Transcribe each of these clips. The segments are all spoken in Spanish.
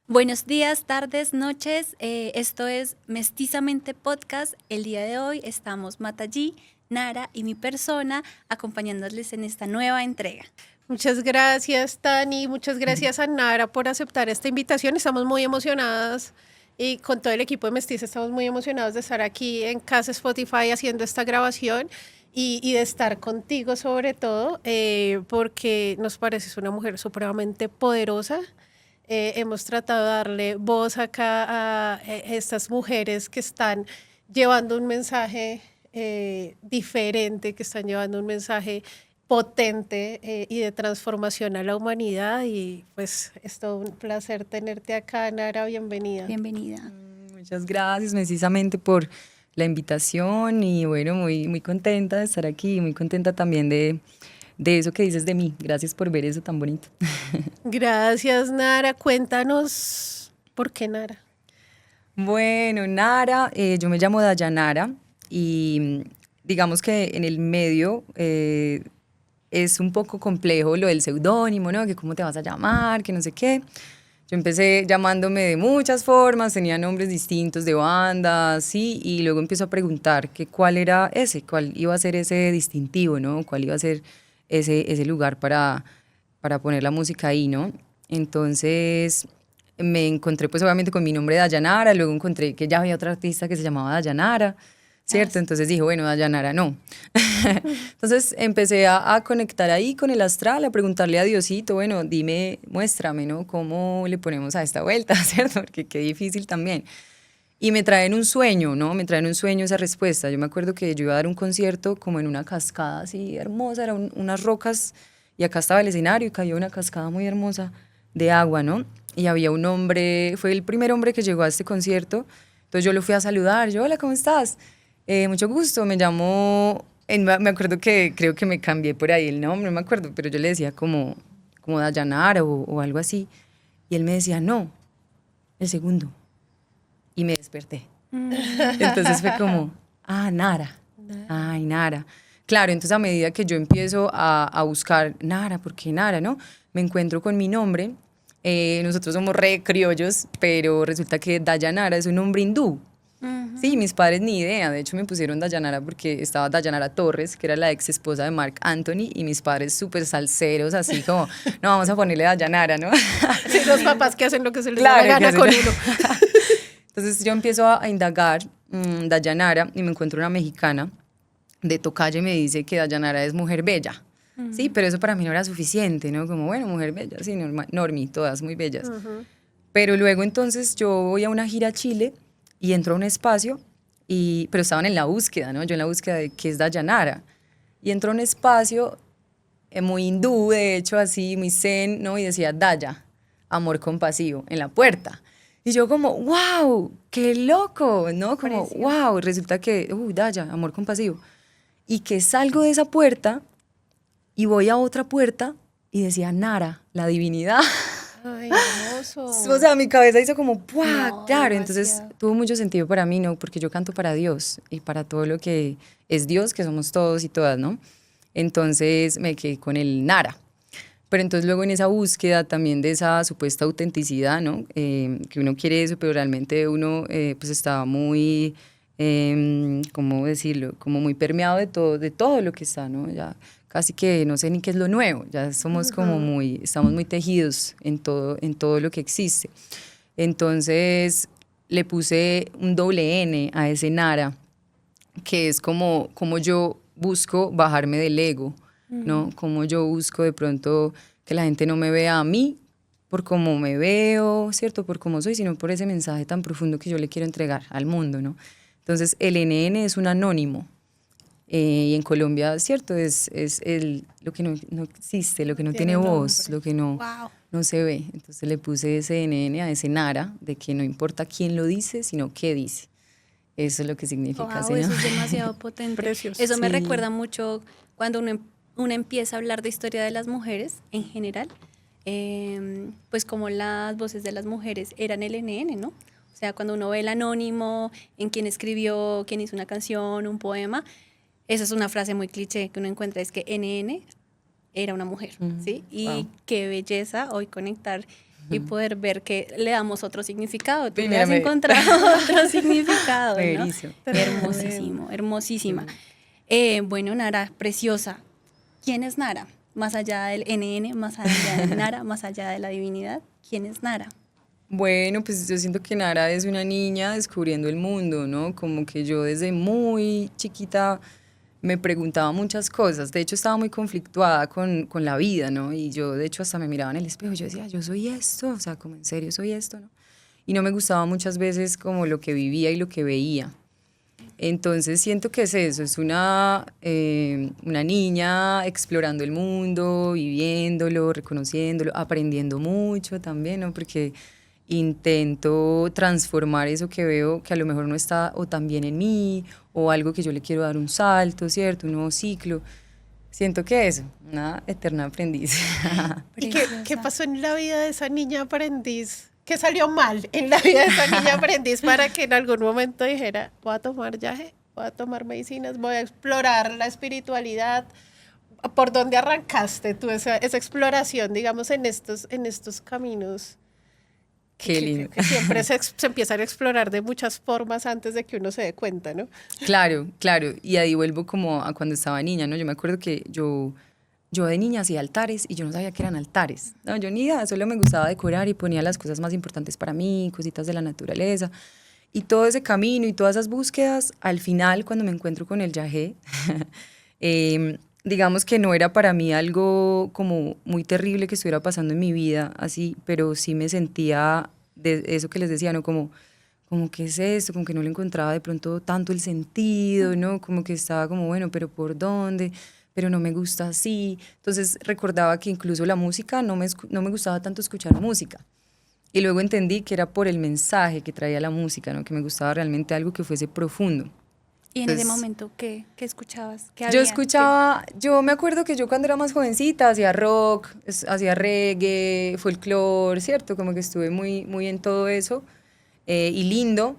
Buenos días, tardes, noches. Esto es Mestizamente Podcast. El día de hoy estamos Matallí, Nara y mi persona acompañándoles en esta nueva entrega. Muchas gracias, Tani. Muchas gracias a Nara por aceptar esta invitación. Estamos muy emocionadas y con todo el equipo de Mestiza estamos muy emocionados de estar aquí en Casa Spotify haciendo esta grabación y de estar contigo sobre todo porque nos pareces una mujer supremamente poderosa. Hemos tratado de darle voz acá a estas mujeres que están llevando un mensaje diferente, que están llevando un mensaje potente y de transformación a la humanidad. Y pues es todo un placer tenerte acá, Nara. Bienvenida. Bienvenida. Muchas gracias, precisamente por la invitación y bueno, muy contenta de estar aquí, muy contenta también de eso que dices de mí. Gracias por ver eso tan bonito. Gracias, Nara. Cuéntanos por qué Nara. Bueno, Nara, yo me llamo Dayanara y digamos que en el medio es un poco complejo lo del seudónimo, ¿no? Que cómo te vas a llamar, que no sé qué. Yo empecé llamándome de muchas formas, tenía nombres distintos de bandas, sí, y luego empiezo a preguntar que cuál era ese, cuál iba a ser ese distintivo, ¿no? Cuál iba a ser ese lugar para poner la música ahí, ¿no? Entonces me encontré pues obviamente con mi nombre Dayanara, luego encontré que ya había otra artista que se llamaba Dayanara, ¿cierto? Entonces dije, bueno, Dayanara no. Entonces empecé a conectar ahí con el astral, a preguntarle a Diosito, bueno, dime, muéstrame, ¿no? ¿Cómo le ponemos a esta vuelta, ¿cierto? Porque qué difícil también. Y me traen un sueño, ¿no? Me traen un sueño esa respuesta. Yo me acuerdo que yo iba a dar un concierto como en una cascada así hermosa, eran unas rocas y acá estaba el escenario y cayó una cascada muy hermosa de agua, ¿no? Y había un hombre, fue el primer hombre que llegó a este concierto, entonces yo lo fui a saludar, yo, hola, ¿cómo estás? Mucho gusto, me llamo, me acuerdo que creo que me cambié por ahí el nombre, no me acuerdo, pero yo le decía como Dayanara o algo así, y él me decía, no, el segundo, y me desperté. Entonces fue como, Nara, ay, Nara. Claro, entonces a medida que yo empiezo a buscar Nara, ¿por qué Nara, no? Me encuentro con mi nombre, nosotros somos re criollos, pero resulta que Dayanara es un nombre hindú. Sí, mis padres ni idea, de hecho me pusieron Dayanara porque estaba Dayanara Torres, que era la ex esposa de Marc Anthony, y mis padres súper salseros, así como, no, vamos a ponerle Dayanara, ¿no? Sí, los papás que hacen lo que se les da la gana con uno. Entonces yo empiezo a indagar Dayanara y me encuentro una mexicana de Tocayo y me dice que Dayanara es mujer bella. Sí, pero eso para mí no era suficiente, ¿no? Como, bueno, mujer bella, sí, normi, todas muy bellas. Pero luego entonces yo voy a una gira a Chile y entro a un espacio, pero estaban en la búsqueda, ¿no? Yo en la búsqueda de qué es Dayanara. Y entro a un espacio muy hindú, de hecho, así, muy zen, ¿no? Y decía Daya, amor compasivo, en la puerta. Y yo como, wow, qué loco, ¿no? Como, wow, resulta que, Daya, amor compasivo. Y que salgo de esa puerta y voy a otra puerta y decía Nara, la divinidad. Ay, hermoso. O sea, mi cabeza hizo como, ¡puah! No, Claro, demasiado. entonces tuvo mucho sentido para mí, ¿no? Porque yo canto para Dios y para todo lo que es Dios, que somos todos y todas, ¿no? Entonces me quedé con el Nara. Pero entonces luego en esa búsqueda también de esa supuesta autenticidad, ¿no? Que uno quiere eso, pero realmente uno pues estaba muy, ¿cómo decirlo? Como muy permeado de todo lo que está, ¿no? Ya casi que no sé ni qué es lo nuevo, ya somos como estamos muy tejidos en todo lo que existe. Entonces le puse un doble N a ese Nara, que es como yo busco bajarme del ego, ¿no? Como yo busco de pronto que la gente no me vea a mí por cómo me veo, ¿cierto? Por cómo soy, sino por ese mensaje tan profundo que yo le quiero entregar al mundo, ¿no? Entonces, el NN es un anónimo. Y en Colombia, ¿cierto? Es lo que no existe, lo que no tiene voz, lo que no se ve. Entonces le puse ese NN a ese Nara, de que no importa quién lo dice, sino qué dice. Eso es lo que significa. Wow, eso es demasiado potente. Precioso. Eso me Sí. recuerda mucho cuando uno empieza a hablar de historia de las mujeres en general, pues como las voces de las mujeres eran el NN, ¿no? O O sea, cuando uno ve el anónimo, en quién escribió, quién hizo una canción, un poema, esa es una frase muy cliché que uno encuentra, es que NN era una mujer, ¿sí? Y Wow. qué belleza hoy conectar y poder ver que le damos otro significado. Tú Sí, le has mírame. encontrado otro significado, ¿no? Buenísimo. Hermosísimo, hermosísima. Bueno, Nara, preciosa. ¿Quién es Nara? Más allá del NN, más allá de Nara, más allá de la divinidad, ¿quién es Nara? Bueno, pues yo siento que Nara es una niña descubriendo el mundo, ¿no? Como que yo desde muy chiquita me preguntaba muchas cosas. De hecho, estaba muy conflictuada con la vida, ¿no? Y yo, de hecho, hasta me miraba en el espejo y yo decía, yo soy esto, o sea, como en serio soy esto, ¿no? Y no me gustaba muchas veces como lo que vivía y lo que veía. Entonces siento que es eso, es una niña explorando el mundo, viviéndolo, reconociéndolo, aprendiendo mucho también, ¿no? Porque intento transformar eso que veo que a lo mejor no está o tan bien en mí, o algo que yo le quiero dar un salto, ¿cierto? Un nuevo ciclo. Siento que eso, una eterna aprendiz. ¿Y qué Preciosa. pasó en la vida de esa niña aprendiz? ¿Qué salió mal en la vida de esa niña aprendiz para que en algún momento dijera, voy a tomar yaje, voy a tomar medicinas, voy a explorar la espiritualidad? ¿Por dónde arrancaste tú esa exploración, digamos, en estos caminos? Qué lindo. Que siempre se empiezan a explorar de muchas formas antes de que uno se dé cuenta, ¿no? Claro, claro. Y ahí vuelvo como a cuando estaba niña, ¿no? Yo me acuerdo que yo de niña hacía altares y yo no sabía que eran altares. No, yo ni idea, solo me gustaba decorar y ponía las cosas más importantes para mí, cositas de la naturaleza. Y todo ese camino y todas esas búsquedas, al final, cuando me encuentro con el yagé, digamos que no era para mí algo como muy terrible que estuviera pasando en mi vida, así, pero sí me sentía de eso que les decía, ¿no? Como ¿qué es esto? Como que no le encontraba de pronto tanto el sentido, ¿no? Como que estaba como, bueno, pero ¿por dónde? Pero no me gusta así. Entonces recordaba que incluso la música no me gustaba tanto escuchar música. Y luego entendí que era por el mensaje que traía la música, ¿no? Que me gustaba realmente algo que fuese profundo. Y en ese Entonces, momento, ¿qué escuchabas? ¿Qué yo había? escuchaba, yo me acuerdo que yo cuando era más jovencita hacía rock, hacía reggae, folclore, ¿cierto? Como que estuve muy en todo eso y lindo,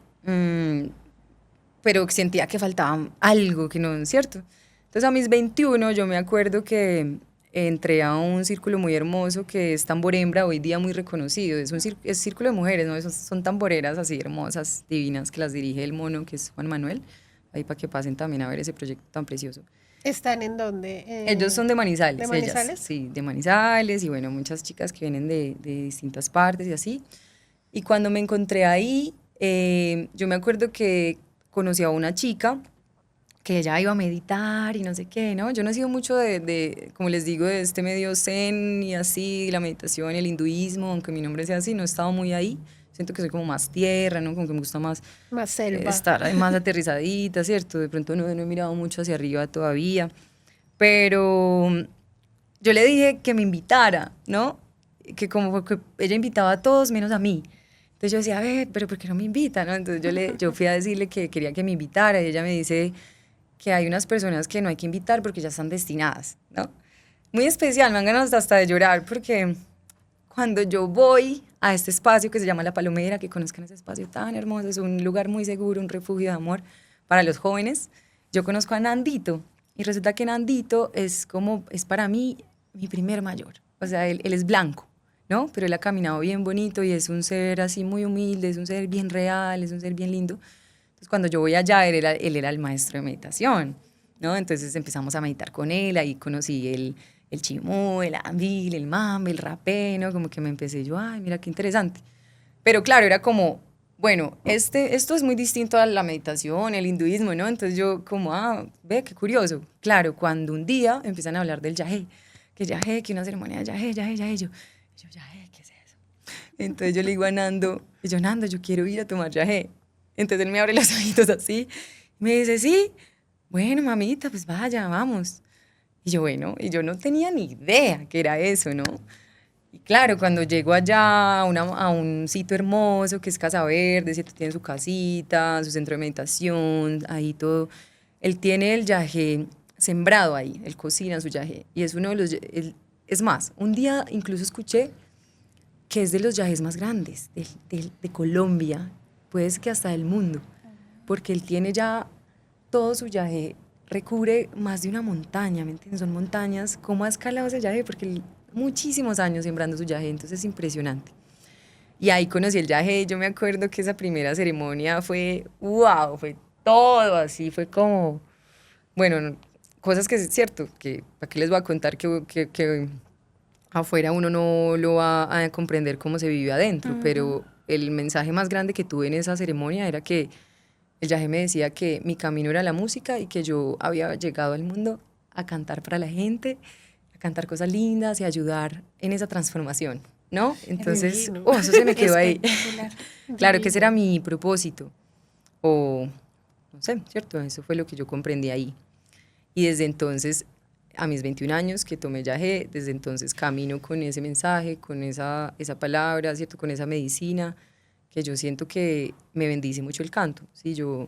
pero sentía que faltaba algo, que no, ¿cierto? Entonces a mis 21 yo me acuerdo que entré a un círculo muy hermoso que es Tamborembra, hoy día muy reconocido, es círculo de mujeres, ¿no? Son tamboreras así hermosas, divinas, que las dirige el mono, que es Juan Manuel, ahí para que pasen también a ver ese proyecto tan precioso. ¿Están en dónde? Ellos son de Manizales, ¿De Manizales? ellas, sí, de Manizales y bueno, muchas chicas que vienen de distintas partes y así. Y cuando me encontré ahí, yo me acuerdo que conocí a una chica que ella iba a meditar y no sé qué, ¿no? Yo no he sido mucho como les digo, de este medio zen y así, la meditación, el hinduismo, aunque mi nombre sea así, no he estado muy ahí. Siento que soy como más tierra, ¿no? Como que me gusta más Más selva. estar más aterrizadita, ¿cierto? De pronto no he mirado mucho hacia arriba todavía, pero yo le dije que me invitara, ¿no? Que como que ella invitaba a todos menos a mí. Entonces yo decía, pero ¿por qué no me invita, no? Entonces yo fui a decirle que quería que me invitara y ella me dice que hay unas personas que no hay que invitar porque ya están destinadas, ¿no? Muy especial, me han ganado hasta de llorar porque cuando yo voy a este espacio que se llama La Palomera, que conozcan ese espacio tan hermoso, es un lugar muy seguro, un refugio de amor para los jóvenes, yo conozco a Nandito y resulta que Nandito es para mí mi primer mayor, o sea, él es blanco, ¿no? Pero él ha caminado bien bonito y es un ser así muy humilde, es un ser bien real, es un ser bien lindo. Entonces cuando yo voy allá, él era el maestro de meditación, ¿no? Entonces empezamos a meditar con él, ahí conocí el chimú, el ambil, el mambe, el rapé, ¿no? Como que me empecé yo, ay, mira qué interesante. Pero claro, era como, bueno, esto es muy distinto a la meditación, el hinduismo, ¿no? Entonces yo como, ve, qué curioso. Claro, cuando un día empiezan a hablar del yagé, que una ceremonia de yagé, yo, yagé, ¿qué es eso? Entonces yo le digo a Nando, Nando, yo quiero ir a tomar yagé. Entonces él me abre los ojitos así, y me dice, sí, bueno, mamita, pues vaya, vamos. Y yo, bueno, y yo no tenía ni idea que era eso, ¿no? Y claro, cuando llego allá a un sitio hermoso que es Casa Verde, ¿cierto? Tiene su casita, su centro de meditación, ahí todo. Él tiene el yagé sembrado ahí, él cocina su yagé. Y es uno de los, es más, un día incluso escuché que es de los yagés más grandes de Colombia. puede ser que hasta del mundo, porque él tiene ya todo su yagé, recubre más de una montaña, ¿me entiendes? Son montañas. ¿Cómo ha escalado ese yagé? Porque él, muchísimos años sembrando su yagé, entonces es impresionante. Y ahí conocí el yagé. Yo me acuerdo que esa primera ceremonia fue, wow, fue todo así, fue como, bueno, cosas que es cierto, que para qué les voy a contar que afuera uno no lo va a comprender cómo se vive adentro, pero el mensaje más grande que tuve en esa ceremonia era que el yagé me decía que mi camino era la música y que yo había llegado al mundo a cantar para la gente, a cantar cosas lindas y ayudar en esa transformación, ¿no? Entonces, eso se me quedó ahí. Claro que ese era mi propósito, o no sé, ¿cierto? Eso fue lo que yo comprendí ahí. Y desde entonces, a mis 21 años que tomé yagé, desde entonces camino con ese mensaje, con esa palabra, ¿cierto? Con esa medicina, que yo siento que me bendice mucho el canto, ¿sí? Yo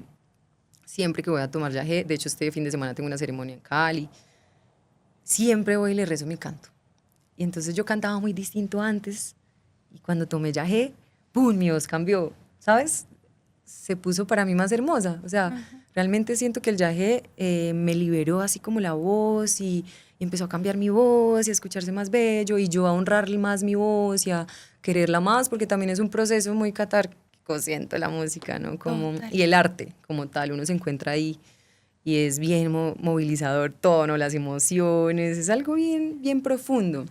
siempre que voy a tomar yagé, de hecho este fin de semana tengo una ceremonia en Cali, siempre voy y le rezo mi canto. Y entonces yo cantaba muy distinto antes, y cuando tomé yagé, ¡pum!, mi voz cambió, ¿sabes? Se puso para mí más hermosa, o sea, realmente siento que el yagé me liberó así como la voz y empezó a cambiar mi voz y a escucharse más bello y yo a honrar más mi voz y a quererla más, porque también es un proceso muy catárquico, siento la música, ¿no? Como, y el arte como tal, uno se encuentra ahí y es bien movilizador todo, ¿no? Las emociones, es algo bien, bien profundo.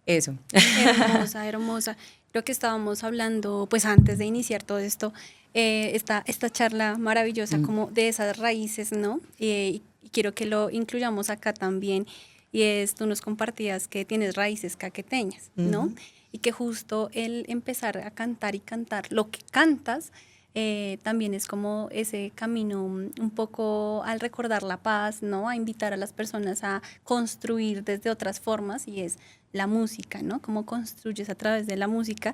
Eso. Hermosa, hermosa. Creo que estábamos hablando, pues antes de iniciar todo esto, esta charla maravillosa como de esas raíces, ¿no? Y quiero que lo incluyamos acá también. Y tú nos compartías que tienes raíces caqueteñas, ¿no? Y que justo el empezar a cantar y cantar lo que cantas, también es como ese camino un poco al recordar la paz, ¿no? A invitar a las personas a construir desde otras formas y es la música, ¿no? Cómo construyes a través de la música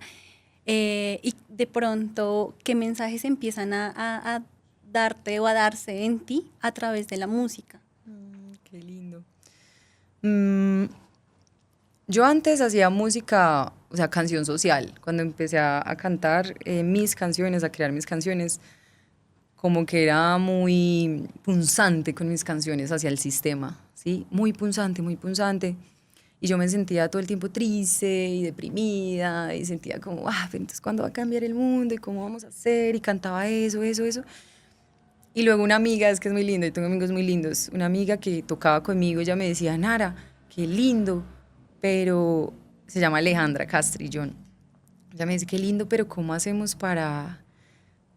y de pronto qué mensajes empiezan a darte o a darse en ti a través de la música. Qué lindo. Yo antes hacía música, o sea, canción social. Cuando empecé a cantar mis canciones, a crear mis canciones, como que era muy punzante con mis canciones hacia el sistema, ¿sí? Muy punzante, muy punzante. Y yo me sentía todo el tiempo triste y deprimida y sentía como, pero entonces ¿cuándo va a cambiar el mundo y cómo vamos a hacer? Y cantaba eso. Y luego una amiga, es que es muy linda, y tengo amigos muy lindos, una amiga que tocaba conmigo, ella me decía, Nara, qué lindo, pero se llama Alejandra Castrillón. Ella me dice, qué lindo, pero ¿cómo hacemos para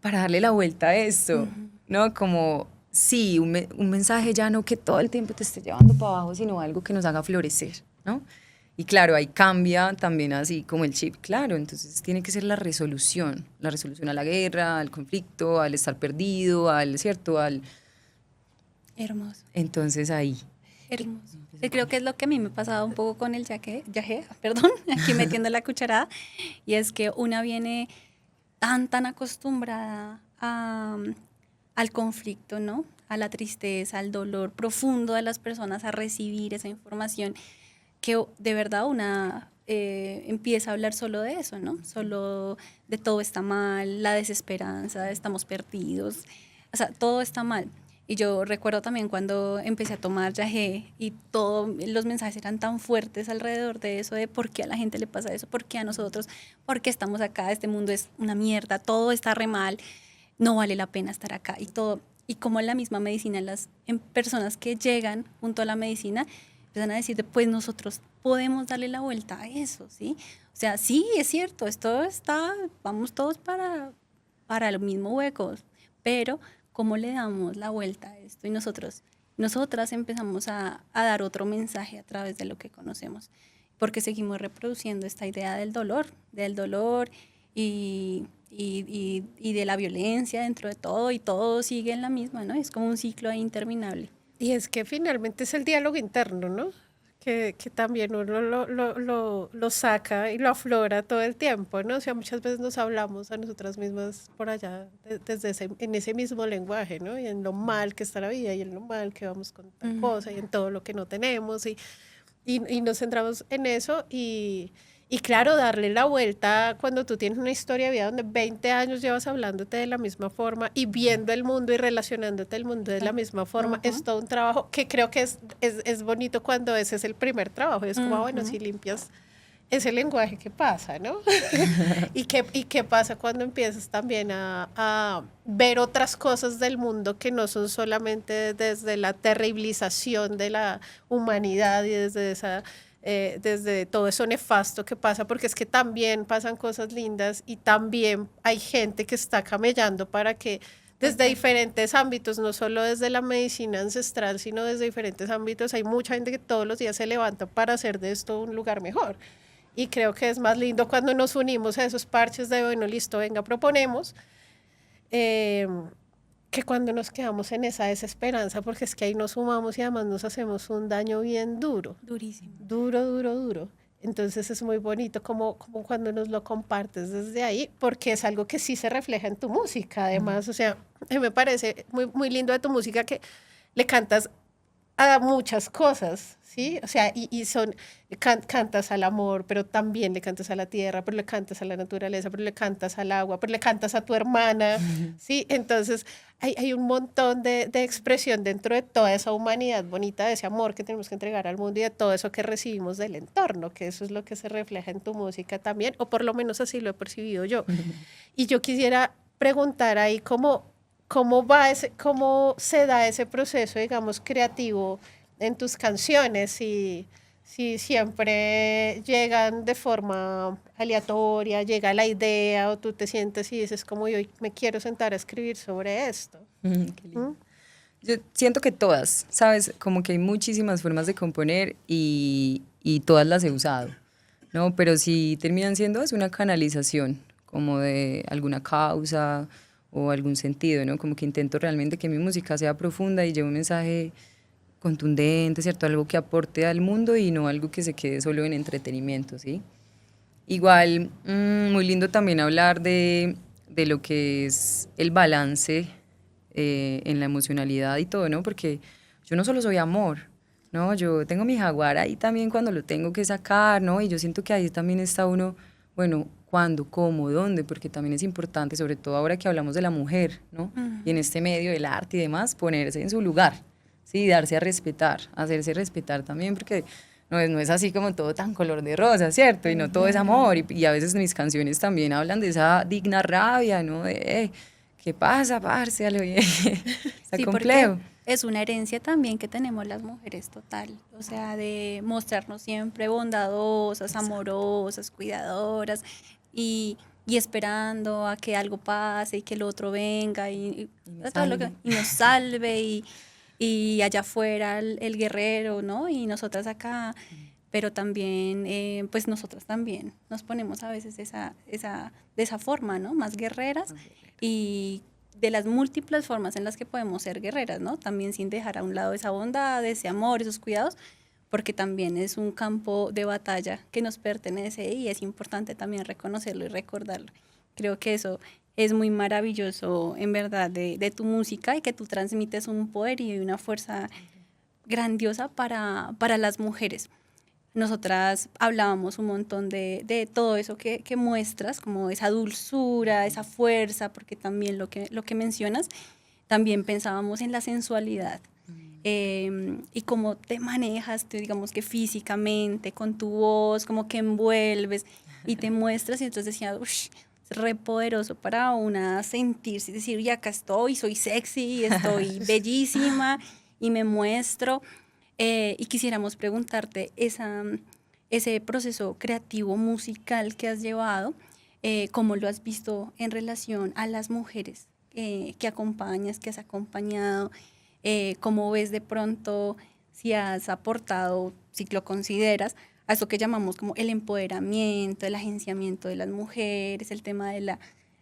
darle la vuelta a esto? ¿No? Como, sí, un mensaje ya no que todo el tiempo te esté llevando para abajo, sino algo que nos haga florecer, ¿no? Y claro, ahí cambia también así como el chip, claro, entonces tiene que ser la resolución a la guerra, al conflicto, al estar perdido, ¿cierto? Hermoso. Entonces ahí. Hermoso. Creo que es lo que a mí me ha pasado un poco con el yagé, perdón, aquí metiendo la cucharada, y es que una viene tan acostumbrada al conflicto, ¿no? A la tristeza, al dolor profundo de las personas, a recibir esa información, que de verdad una empieza a hablar solo de eso, ¿no? Solo de todo está mal, la desesperanza, estamos perdidos, o sea, todo está mal. Y yo recuerdo también cuando empecé a tomar yagé y todos los mensajes eran tan fuertes alrededor de eso, de por qué a la gente le pasa eso, por qué a nosotros, por qué estamos acá, este mundo es una mierda, todo está re mal, no vale la pena estar acá y todo. Y como en la misma medicina, las personas que llegan junto a la medicina empiezan a decir, pues nosotros podemos darle la vuelta a eso, ¿sí? O sea, sí, es cierto, vamos todos para el mismo hueco, pero ¿cómo le damos la vuelta a esto? Y nosotras empezamos a dar otro mensaje a través de lo que conocemos, porque seguimos reproduciendo esta idea del dolor y de la violencia dentro de todo, y todo sigue en la misma, ¿no? Es como un ciclo ahí interminable. Y es que finalmente es el diálogo interno, ¿no? Que también uno lo saca y lo aflora todo el tiempo, ¿no? O sea, muchas veces nos hablamos a nosotras mismas por allá, en ese mismo lenguaje, ¿no? Y en lo mal que está la vida, y en lo mal que vamos con tal cosa, y en todo lo que no tenemos, y nos centramos en eso, y Y claro, darle la vuelta cuando tú tienes una historia de vida donde 20 años llevas hablándote de la misma forma y viendo el mundo y relacionándote el mundo de la misma forma, es todo un trabajo que creo que es bonito cuando ese es el primer trabajo. Es como, bueno, si limpias ese lenguaje, ¿qué pasa, no? ¿Y qué pasa cuando empiezas también a ver otras cosas del mundo que no son solamente desde la terribilización de la humanidad y desde todo eso nefasto que pasa, porque es que también pasan cosas lindas y también hay gente que está camellando para que desde diferentes ámbitos, no solo desde la medicina ancestral, sino desde diferentes ámbitos, hay mucha gente que todos los días se levanta para hacer de esto un lugar mejor. Y creo que es más lindo cuando nos unimos a esos parches de, bueno, listo, venga, proponemos, eh, que cuando nos quedamos en esa desesperanza, porque es que ahí nos sumamos y además nos hacemos un daño bien duro. Durísimo. Duro, duro, duro. Entonces es muy bonito como cuando nos lo compartes desde ahí, porque es algo que sí se refleja en tu música, además, o sea, a mí me parece muy, muy lindo de tu música que le cantas a muchas cosas, ¿sí? O sea, cantas al amor, pero también le cantas a la tierra, pero le cantas a la naturaleza, pero le cantas al agua, pero le cantas a tu hermana, ¿sí? Entonces, hay un montón de expresión dentro de toda esa humanidad bonita, de ese amor que tenemos que entregar al mundo y de todo eso que recibimos del entorno, que eso es lo que se refleja en tu música también, o por lo menos así lo he percibido yo. Y yo quisiera preguntar ahí cómo se da ese proceso, digamos, creativo en tus canciones y si siempre llegan de forma aleatoria, llega la idea o tú te sientes y dices como yo me quiero sentar a escribir sobre esto. Qué lindo. Yo siento que todas, ¿sabes? Como que hay muchísimas formas de componer y todas las he usado, ¿no? Pero sí terminan siendo es una canalización, como de alguna causa o algún sentido, ¿no? Como que intento realmente que mi música sea profunda y lleve un mensaje contundente, ¿cierto? Algo que aporte al mundo y no algo que se quede solo en entretenimiento, ¿sí? Igual, muy lindo también hablar de lo que es el balance en la emocionalidad y todo, ¿no? Porque yo no solo soy amor, ¿no? Yo tengo mi jaguar ahí también cuando lo tengo que sacar, ¿no? Y yo siento que ahí también está uno, bueno, cuándo, cómo, dónde, porque también es importante, sobre todo ahora que hablamos de la mujer, ¿no? Y en este medio del arte y demás, ponerse en su lugar, ¿sí? Darse a respetar, hacerse respetar también, porque no es así como todo tan color de rosa, ¿cierto? Y no todo es amor, y a veces mis canciones también hablan de esa digna rabia, ¿no? De, ¿qué pasa, parce? A lo bien. Está Sí, complejo. porque es una herencia también que tenemos las mujeres total, o sea, de mostrarnos siempre bondadosas, amorosas, cuidadoras y esperando a que algo pase y que el otro venga Y me todo lo que, salve. y nos salve y allá afuera el guerrero, ¿no? Y nosotras acá, pero también, pues nosotras también nos ponemos a veces de esa forma, ¿no? Más guerreras y de las múltiples formas en las que podemos ser guerreras, ¿no? También sin dejar a un lado esa bondad, ese amor, esos cuidados, porque también es un campo de batalla que nos pertenece y es importante también reconocerlo y recordarlo. Creo que eso es muy maravilloso, en verdad, de tu música y que tú transmites un poder y una fuerza grandiosa para las mujeres. Nosotras hablábamos un montón de todo eso que muestras, como esa dulzura, esa fuerza, porque también lo que mencionas, también pensábamos en la sensualidad y cómo te manejas, tú, digamos que físicamente, con tu voz, como que envuelves y te muestras y entonces decía, uff, es re poderoso para una sentirse y decir, y acá estoy, soy sexy, estoy bellísima y me muestro. Y quisiéramos preguntarte ese proceso creativo musical que has llevado, cómo lo has visto en relación a las mujeres que acompañas, que has acompañado, cómo ves de pronto si has aportado, si lo consideras, a eso que llamamos como el empoderamiento, el agenciamiento de las mujeres, el tema de la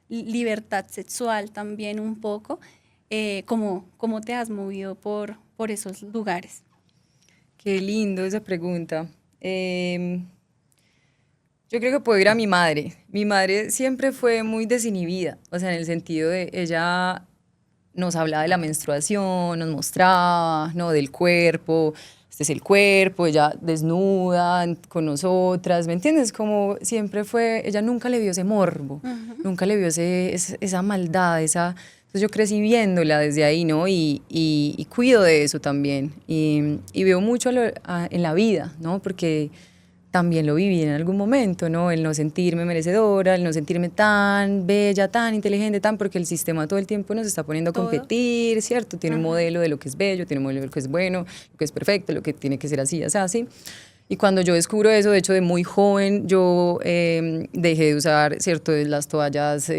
libertad sexual también un poco, cómo te has movido por esos lugares. Qué lindo esa pregunta. Yo creo que puedo ir a mi madre. Mi madre siempre fue muy desinhibida, o sea, en el sentido de ella nos hablaba de la menstruación, nos mostraba, ¿no? Del cuerpo, este es el cuerpo, ella desnuda con nosotras, ¿me entiendes? Como siempre fue, ella nunca le vio ese morbo, nunca le vio esa maldad, entonces yo crecí viéndola desde ahí, ¿no? Y cuido de eso también, y veo mucho en la vida, ¿no? Porque también lo viví en algún momento, ¿no? El no sentirme merecedora, el no sentirme tan bella, tan inteligente, porque el sistema todo el tiempo nos está poniendo a Todo. competir, ¿cierto? Tiene un modelo de lo que es bello, tiene un modelo de lo que es bueno, lo que es perfecto, lo que tiene que ser así, así. Y cuando yo descubro eso, de hecho de muy joven, yo dejé de usar, ¿cierto? Las toallas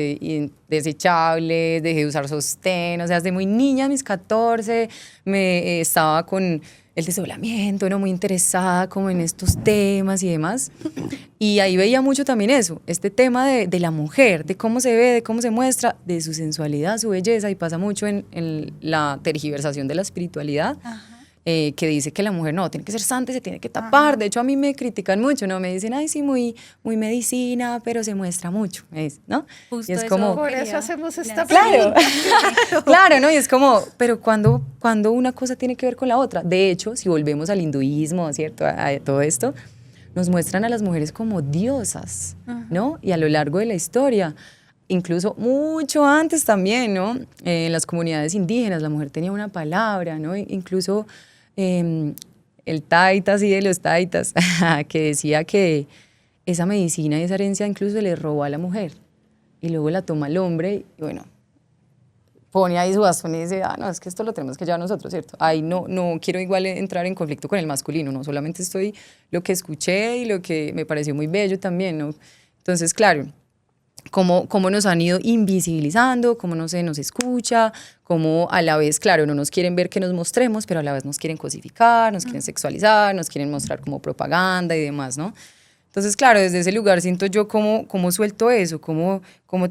desechables, dejé de usar sostén, o sea, desde muy niña, a mis 14, estaba con el desdoblamiento, ¿no? Muy interesada como en estos temas y demás. Y ahí veía mucho también eso, este tema de la mujer, de cómo se ve, de cómo se muestra, de su sensualidad, su belleza, y pasa mucho en la tergiversación de la espiritualidad. Que dice que la mujer no, tiene que ser santa y se tiene que tapar. De hecho, a mí me critican mucho, ¿no? Me dicen, ay, sí, muy medicina, pero se muestra mucho, ¿no? Justo y es eso como, Por eso hacemos esta claro, pregunta. claro, ¿no? Y es como, pero cuando una cosa tiene que ver con la otra. De hecho, si volvemos al hinduismo, ¿cierto? A todo esto, nos muestran a las mujeres como diosas, ¿no? Y a lo largo de la historia, incluso mucho antes también, ¿no? En las comunidades indígenas la mujer tenía una palabra, ¿no? Incluso el taita, sí, de los taitas, que decía que esa medicina y esa herencia incluso le robó a la mujer y luego la toma el hombre y bueno, pone ahí su bastón y dice, no, es que esto lo tenemos que llevar nosotros, ¿cierto? Ahí no quiero igual entrar en conflicto con el masculino, no solamente estoy lo que escuché y lo que me pareció muy bello también, ¿no? Entonces, claro, cómo nos han ido invisibilizando, cómo no se nos escucha, cómo a la vez, claro, no nos quieren ver que nos mostremos, pero a la vez nos quieren cosificar, nos quieren sexualizar, nos quieren mostrar como propaganda y demás, ¿no? Entonces, claro, desde ese lugar siento yo cómo suelto eso, cómo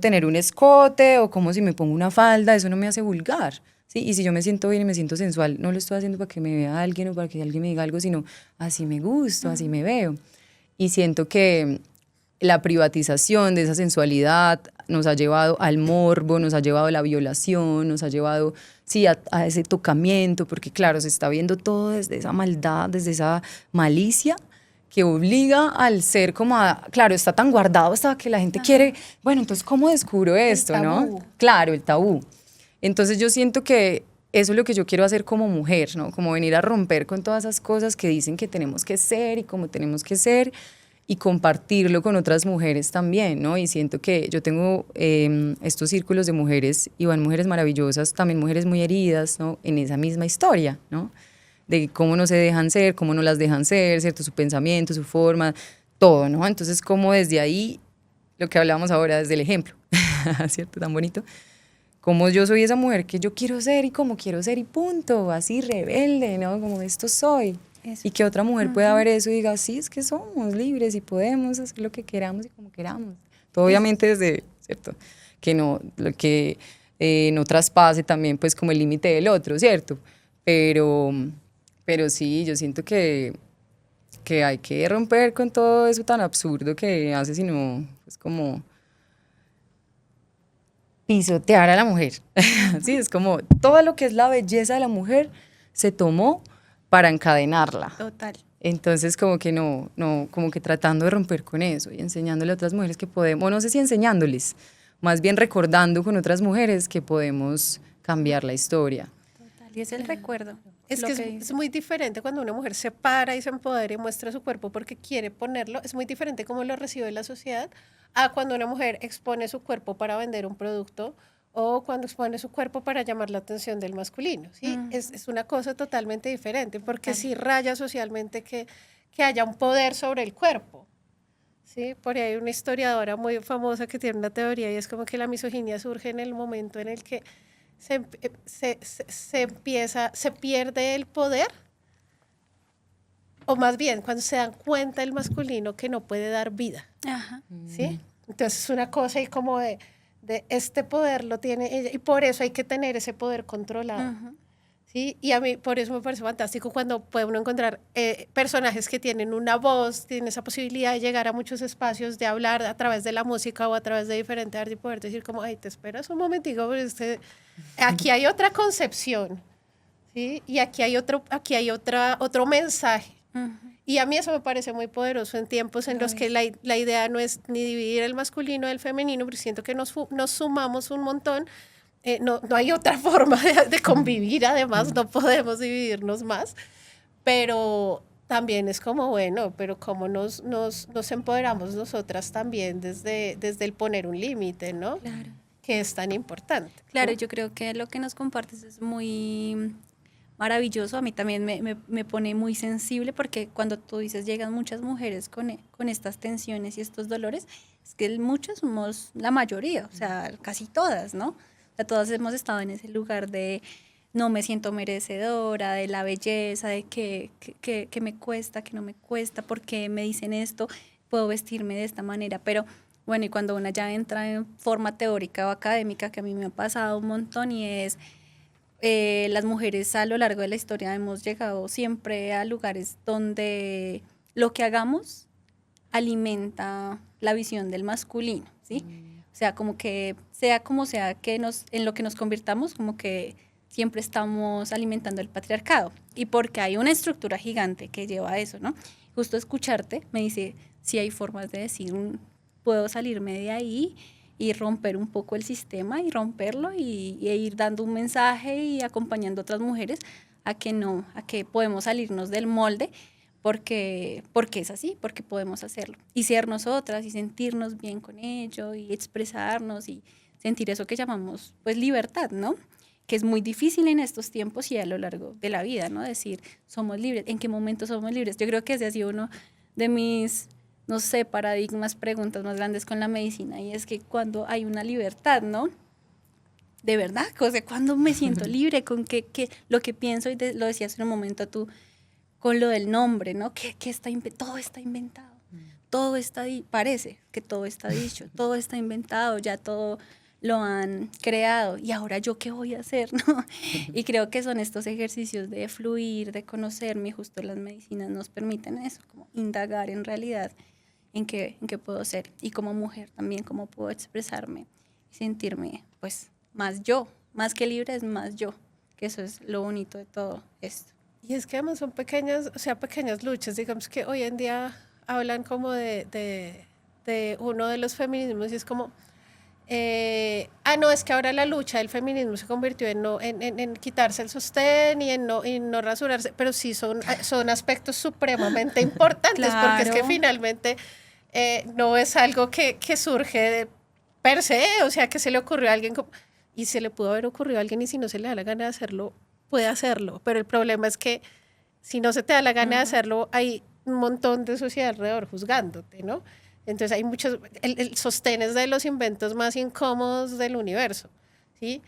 tener un escote o cómo si me pongo una falda, eso no me hace vulgar, ¿sí? Y si yo me siento bien y me siento sensual, no lo estoy haciendo para que me vea alguien o para que alguien me diga algo, sino así me gusto, así me veo. Y siento que la privatización de esa sensualidad nos ha llevado al morbo, nos ha llevado a la violación, nos ha llevado, sí, a ese tocamiento, porque claro, se está viendo todo desde esa maldad, desde esa malicia, que obliga al ser como claro, está tan guardado hasta que la gente quiere, bueno, entonces, ¿cómo descubro esto, no? Claro, el tabú. Entonces yo siento que eso es lo que yo quiero hacer como mujer, ¿no? Como venir a romper con todas esas cosas que dicen que tenemos que ser y cómo tenemos que ser, y compartirlo con otras mujeres también, ¿no? Y siento que yo tengo estos círculos de mujeres, y van mujeres maravillosas, también mujeres muy heridas, ¿no? En esa misma historia, ¿no? De cómo no se dejan ser, cómo no las dejan ser, ¿cierto? Su pensamiento, su forma, todo, ¿no? Entonces, como desde ahí, lo que hablábamos ahora, desde el ejemplo, ¿cierto? Tan bonito. Como yo soy esa mujer que yo quiero ser y como quiero ser y punto, así rebelde, ¿no? Como esto soy. Eso. Y que otra mujer pueda ver eso y diga, sí, es que somos libres y podemos hacer lo que queramos y como queramos. Todo obviamente desde, ¿cierto? Que lo que no traspase también pues como el límite del otro, ¿cierto? Pero sí, yo siento que hay que romper con todo eso tan absurdo que hace, sino pues como pisotear a la mujer. Sí, es como todo lo que es la belleza de la mujer se tomó para encadenarla. Total. Entonces, como que como que tratando de romper con eso y enseñándole a otras mujeres que podemos, no sé si enseñándoles, más bien recordando con otras mujeres que podemos cambiar la historia. Total. Y es el recuerdo. Es lo que es muy diferente cuando una mujer se para y se empodera y muestra su cuerpo porque quiere ponerlo. Es muy diferente cómo lo recibe la sociedad a cuando una mujer expone su cuerpo para vender un producto o cuando expone su cuerpo para llamar la atención del masculino, ¿sí? Es una cosa totalmente diferente porque sí raya socialmente que haya un poder sobre el cuerpo, ¿sí? Por ahí hay una historiadora muy famosa que tiene una teoría y es como que la misoginia surge en el momento en el que se pierde el poder, o más bien cuando se dan cuenta el masculino que no puede dar vida. Ajá. ¿Sí? Entonces es una cosa y como de este poder lo tiene ella y por eso hay que tener ese poder controlado. ¿sí? Y a mí por eso me parece fantástico cuando puede uno encontrar personajes que tienen una voz, tienen esa posibilidad de llegar a muchos espacios, de hablar a través de la música o a través de diferentes artes y poder decir como, ay, te esperas un momentico, pero aquí hay otra concepción, ¿sí? Y aquí hay otro mensaje. Y a mí eso me parece muy poderoso en tiempos en los que la idea no es ni dividir el masculino del femenino, pero siento que nos sumamos un montón. No hay otra forma de convivir, además, no podemos dividirnos más, pero también es como, bueno, pero cómo nos empoderamos nosotras también desde el poner un límite, ¿no? Claro. Que es tan importante. Claro, ¿no? yo creo que lo que nos compartes es muy maravilloso. A mí también me pone muy sensible porque cuando tú dices llegan muchas mujeres con estas tensiones y estos dolores, es que muchas somos la mayoría, o sea, casi todas, ¿no? O sea, todas hemos estado en ese lugar de no me siento merecedora, de la belleza, de que me cuesta, que no me cuesta, porque me dicen esto, puedo vestirme de esta manera, pero bueno, y cuando una ya entra en forma teórica o académica, que a mí me ha pasado un montón y es las mujeres a lo largo de la historia hemos llegado siempre a lugares donde lo que hagamos alimenta la visión del masculino, ¿sí? O sea, como sea que en lo que nos convirtamos, como que siempre estamos alimentando el patriarcado. Y porque hay una estructura gigante que lleva a eso, ¿no? Justo escucharte me dice, sí hay formas de decir, puedo salirme de ahí y romper un poco el sistema y romperlo e ir dando un mensaje y acompañando a otras mujeres a que podemos salirnos del molde porque es así, porque podemos hacerlo. Y ser nosotras y sentirnos bien con ello y expresarnos y sentir eso que llamamos pues libertad, ¿no? Que es muy difícil en estos tiempos y a lo largo de la vida, ¿no? Decir, somos libres, ¿en qué momento somos libres? Yo creo que ese ha sido uno de mis, no sé, paradigmas, preguntas más grandes con la medicina y es que cuando hay una libertad, ¿no? De verdad, o sea, cuando me siento libre con lo que pienso y lo decías en un momento tú, con lo del nombre, ¿no? Todo está inventado, todo está, parece que todo está dicho, todo está inventado, ya todo lo han creado y ahora yo qué voy a hacer, ¿no? Y creo que son estos ejercicios de fluir, de conocerme, y justo las medicinas nos permiten eso, como indagar en realidad en qué puedo ser y como mujer también cómo puedo expresarme y sentirme pues más yo, más que libre es más yo, que eso es lo bonito de todo esto. Y es que además son pequeñas luchas, digamos que hoy en día hablan como de uno de los feminismos y es como, no, es que ahora la lucha del feminismo se convirtió en quitarse el sostén y en no rasurarse, pero sí son aspectos supremamente importantes, Claro. porque es que finalmente no es algo que surge de per se, o sea, que se le ocurrió a alguien, y se le pudo haber ocurrido a alguien y si no se le da la gana de hacerlo, puede hacerlo, pero el problema es que si no se te da la gana de hacerlo, hay un montón de sociedad alrededor juzgándote, ¿no? Entonces hay muchos, el sostén es de los inventos más incómodos del universo, ¿sí?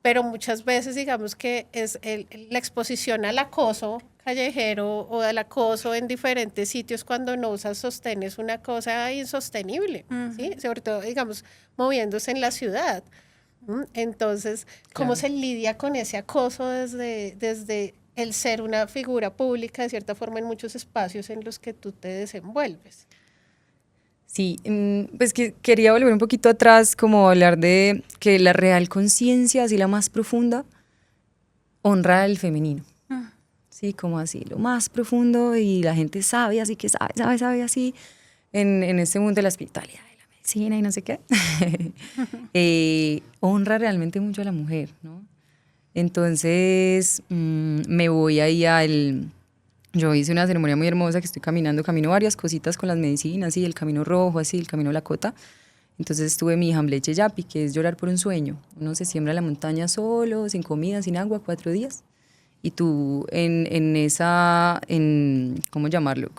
Pero muchas veces digamos que es la exposición al acoso callejero o al acoso en diferentes sitios cuando no usas sostén es una cosa insostenible, ¿sí? Sobre todo, digamos, moviéndose en la ciudad. Entonces, ¿cómo se lidia con ese acoso desde el ser una figura pública, de cierta forma, en muchos espacios en los que tú te desenvuelves? Sí, pues que quería volver un poquito atrás, como hablar de que la real conciencia, así la más profunda, honra al femenino. Sí, como así, lo más profundo y la gente sabe, así que sabe así, en este mundo de la espiritualidad, de la medicina y no sé qué, honra realmente mucho a la mujer, ¿no? Entonces, me voy ahí yo hice una ceremonia muy hermosa que estoy caminando, camino varias cositas con las medicinas, y el camino rojo, así, el camino Lakota. Entonces estuve mi Hamleche Yapi, que es llorar por un sueño. Uno se siembra en la montaña solo, sin comida, sin agua, 4 días. Y tú ¿cómo llamarlo?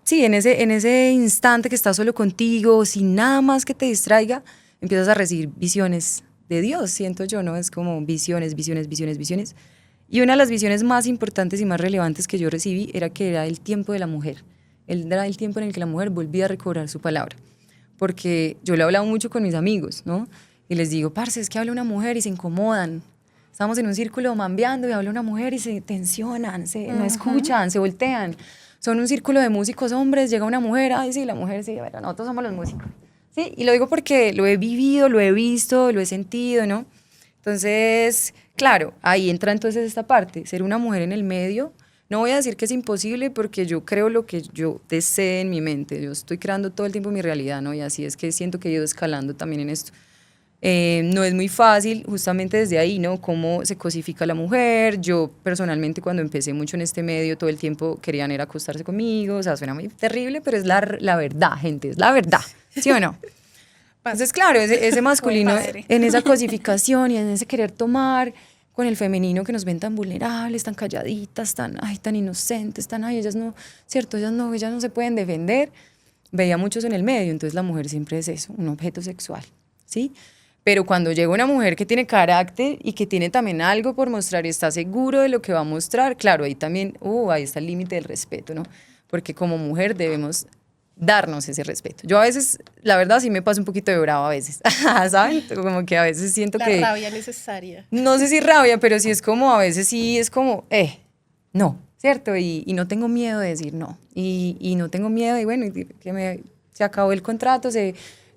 Sí, en ese instante que estás solo contigo, sin nada más que te distraiga, empiezas a recibir visiones de Dios, siento yo, ¿no? Es como visiones. Y una de las visiones más importantes y más relevantes que yo recibí era que era el tiempo de la mujer. Era el tiempo en el que la mujer volvía a recobrar su palabra. Porque yo lo he hablado mucho con mis amigos, ¿no? Y les digo, parce, es que habla una mujer y se incomodan. estamos en un círculo mambeando y habla una mujer y se tensionan, no escuchan, se voltean. Son un círculo de músicos hombres, llega una mujer, ay sí, la mujer sí, bueno, nosotros somos los músicos. Sí, y lo digo porque lo he vivido, lo he visto, lo he sentido, ¿no? Entonces, claro, ahí entra entonces esta parte, ser una mujer en el medio. No voy a decir que es imposible porque yo creo lo que yo desee en mi mente. Yo estoy creando todo el tiempo mi realidad, ¿no? Y así es que siento que he ido escalando también en esto. No es muy fácil, justamente desde ahí, ¿no? Cómo se cosifica la mujer. Yo personalmente cuando empecé mucho en este medio, todo el tiempo querían ir a acostarse conmigo. O sea, suena muy terrible, pero es la verdad, gente, es la verdad. ¿Sí o no? Entonces, claro, ese masculino en esa cosificación y en ese querer tomar con el femenino que nos ven tan vulnerables, tan calladitas, tan inocentes, ellas no, cierto, ellas no se pueden defender. Veía muchos en el medio, entonces la mujer siempre es eso, un objeto sexual, ¿sí? Pero cuando llega una mujer que tiene carácter y que tiene también algo por mostrar y está seguro de lo que va a mostrar, claro, ahí también, ahí está el límite del respeto, ¿no? Porque como mujer debemos darnos ese respeto. Yo a veces, la verdad, sí me paso un poquito de brava a veces, ¿saben? Como que a veces siento que... La rabia necesaria. No sé si rabia, pero sí es como, a veces sí es como, no, ¿cierto? Y no tengo miedo de decir no. Y no tengo miedo y bueno, se acabó el contrato,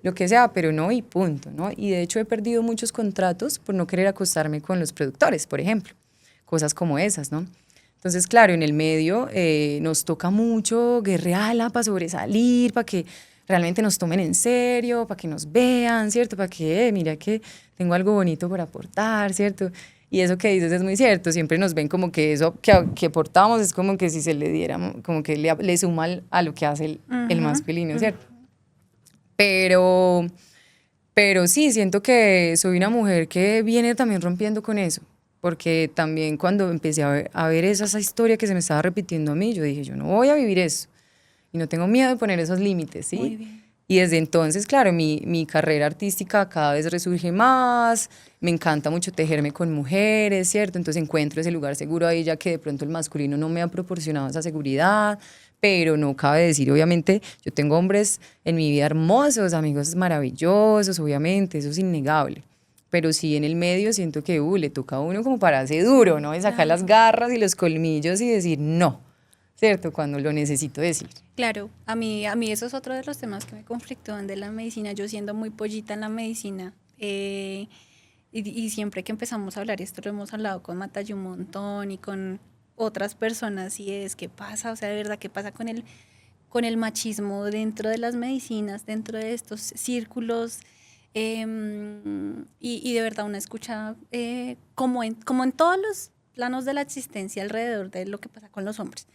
lo que sea, pero no y punto, ¿no? Y de hecho he perdido muchos contratos por no querer acostarme con los productores, por ejemplo. Cosas como esas, ¿no? Entonces, claro, en el medio nos toca mucho guerrearla para sobresalir, para que realmente nos tomen en serio, para que nos vean, ¿cierto? Para que, mira que tengo algo bonito por aportar, ¿cierto? Y eso que dices es muy cierto, siempre nos ven como que eso que aportamos es como que si se le diera, como que le suma a lo que hace el masculino, ¿cierto? Pero sí, siento que soy una mujer que viene también rompiendo con eso. Porque también cuando empecé a ver esa historia que se me estaba repitiendo a mí, yo dije, yo no voy a vivir eso. Y no tengo miedo de poner esos límites, ¿sí? Muy bien. Y desde entonces, claro, mi carrera artística cada vez resurge más, me encanta mucho tejerme con mujeres, ¿cierto? Entonces encuentro ese lugar seguro ahí, ya que de pronto el masculino no me ha proporcionado esa seguridad, pero no cabe decir, obviamente, yo tengo hombres en mi vida hermosos, amigos maravillosos, obviamente, eso es innegable. Pero sí en el medio siento que le toca a uno como pararse duro, ¿no? De sacar las garras y los colmillos y decir no, ¿cierto? Cuando lo necesito decir. Claro, a mí eso es otro de los temas que me conflictúan de la medicina, yo siendo muy pollita en la medicina, y siempre que empezamos a hablar, esto lo hemos hablado con Matalla un montón y con otras personas, y es qué pasa, o sea, de verdad, qué pasa con el machismo dentro de las medicinas, dentro de estos círculos. Y de verdad una escucha como en todos los planos de la existencia alrededor de lo que pasa con los hombres.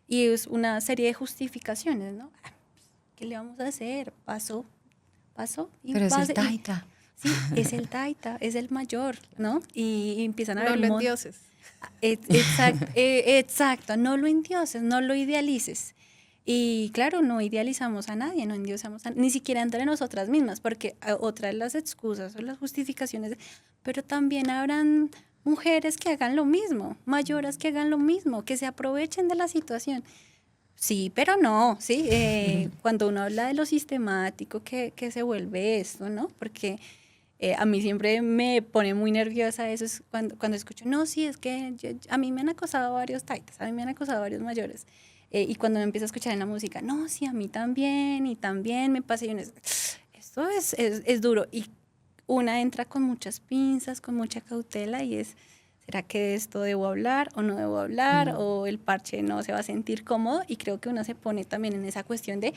Y es una serie de justificaciones, ¿no? ¿Qué le vamos a hacer? Pasó. Y pero es el taita. Sí, es el taita, es el mayor, ¿no? Y empiezan a No ver... lo endioses. Exacto, no lo endioses, no lo idealices. Y claro, no idealizamos a nadie, no endiosamos ni siquiera entre nosotras mismas, porque otra de las excusas o las justificaciones, pero también habrán mujeres que hagan lo mismo, mayoras que hagan lo mismo, que se aprovechen de la situación. Sí, pero no, ¿sí? Cuando uno habla de lo sistemático que se vuelve esto, ¿no? Porque a mí siempre me pone muy nerviosa eso, es cuando escucho, no, sí, es que a mí me han acosado varios taitas, a mí me han acosado varios mayores. Y cuando me empiezo a escuchar en la música, no, sí, a mí también, y también me pasa, y uno, esto es duro. Y una entra con muchas pinzas, con mucha cautela, y ¿será que de esto debo hablar o no debo hablar? O el parche no se va a sentir cómodo, y creo que uno se pone también en esa cuestión de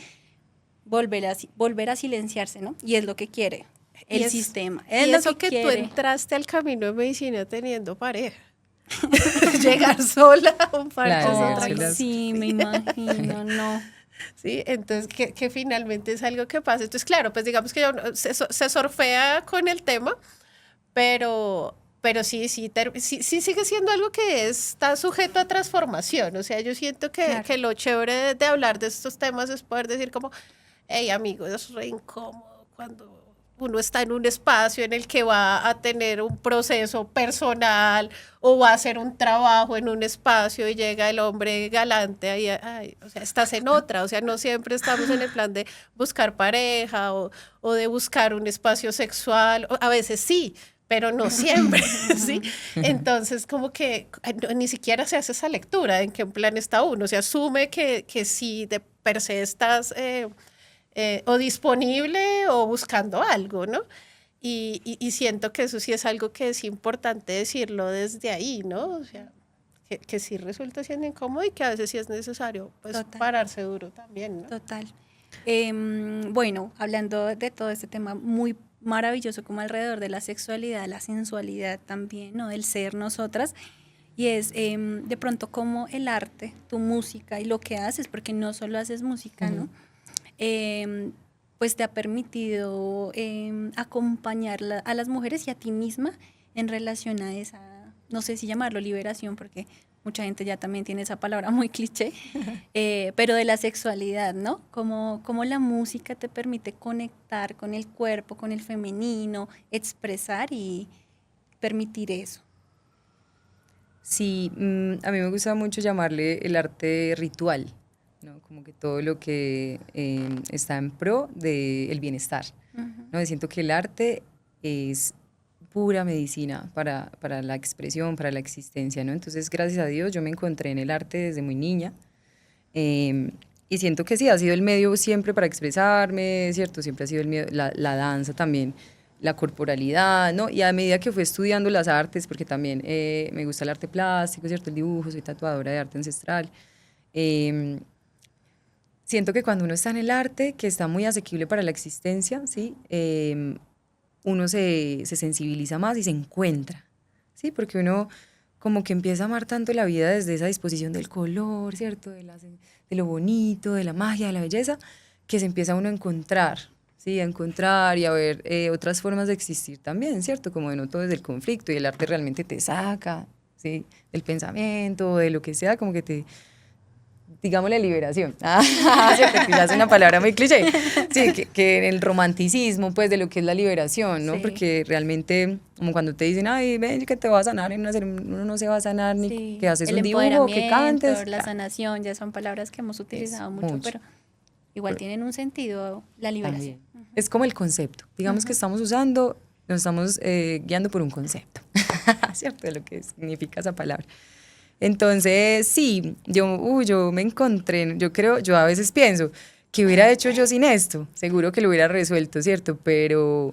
volver a silenciarse, ¿no? Y es lo que quiere el sistema. Es y lo eso que tú quiere. entraste al camino de medicina teniendo pareja. Llegar sola a un parche Claro, es otra sí, cosa. Sí, me imagino, no. Sí, entonces que finalmente es algo que pasa. Entonces, claro, pues digamos que se sorfea con el tema, pero sí sigue siendo algo que está sujeto a transformación. O sea, yo siento que lo chévere de hablar de estos temas es poder decir como, hey, amigo, es re incómodo cuando uno está en un espacio en el que va a tener un proceso personal o va a hacer un trabajo en un espacio y llega el hombre galante ahí, o sea, estás en otra, o sea, no siempre estamos en el plan de buscar pareja o de buscar un espacio sexual, a veces sí, pero no siempre, ¿sí? Entonces, como que ni siquiera se hace esa lectura en qué plan está uno. Se asume que sí, de per se estás o disponible o buscando algo, ¿no? Y siento que eso sí es algo que es importante decirlo desde ahí, ¿no? O sea, que sí resulta siendo incómodo y que a veces sí es necesario, pues, Total. pararse duro también, ¿no? Total. Bueno, hablando de todo este tema muy maravilloso como alrededor de la sexualidad, la sensualidad también, ¿no? Del ser nosotras, y es de pronto como el arte, tu música y lo que haces, porque no solo haces música, ¿no? Pues te ha permitido acompañar a las mujeres y a ti misma en relación a esa, no sé si llamarlo liberación, porque mucha gente ya también tiene esa palabra muy cliché, pero de la sexualidad, ¿no? Como la música te permite conectar con el cuerpo, con el femenino, expresar y permitir eso. Sí, a mí me gusta mucho llamarle el arte ritual, ¿no? Como que todo lo que está en pro del bienestar, ¿no? Siento que el arte es pura medicina para la expresión, para la existencia, ¿no? Entonces, gracias a Dios, yo me encontré en el arte desde muy niña, y siento que sí, ha sido el medio siempre para expresarme, ¿cierto? Siempre ha sido el medio, la danza también, la corporalidad, ¿no? Y a medida que fui estudiando las artes, porque también me gusta el arte plástico, ¿cierto? El dibujo, soy tatuadora de arte ancestral. eh, Siento que cuando uno está en el arte, que está muy asequible para la existencia, ¿sí? Uno se sensibiliza más y se encuentra, ¿sí? Porque uno como que empieza a amar tanto la vida desde esa disposición del color, ¿cierto? De lo bonito, de la magia, de la belleza, que se empieza uno a encontrar, ¿sí? A encontrar y a ver otras formas de existir también, ¿cierto? Como de no todo desde el conflicto, y el arte realmente te saca, ¿sí? Del pensamiento, de lo que sea, como que te, digamos, la liberación. Cierto, que ya es una palabra muy cliché. Sí, que en el romanticismo, pues, de lo que es la liberación, ¿no? Sí. Porque realmente, como cuando te dicen, ay, ven, que te va a sanar en una ceremonia, uno no se va a sanar, ni Sí, que haces el un dibujo, que empoderamiento, cantes. la sanación, ya son palabras que hemos utilizado mucho, mucho. pero igual tienen un sentido la liberación. También. Es como el concepto. Digamos que estamos usando, nos estamos guiando por un concepto, ¿cierto? De lo que significa esa palabra. Entonces, sí, yo me encontré, yo creo, yo a veces pienso, ¿qué hubiera hecho yo sin esto? Seguro que lo hubiera resuelto, ¿cierto? Pero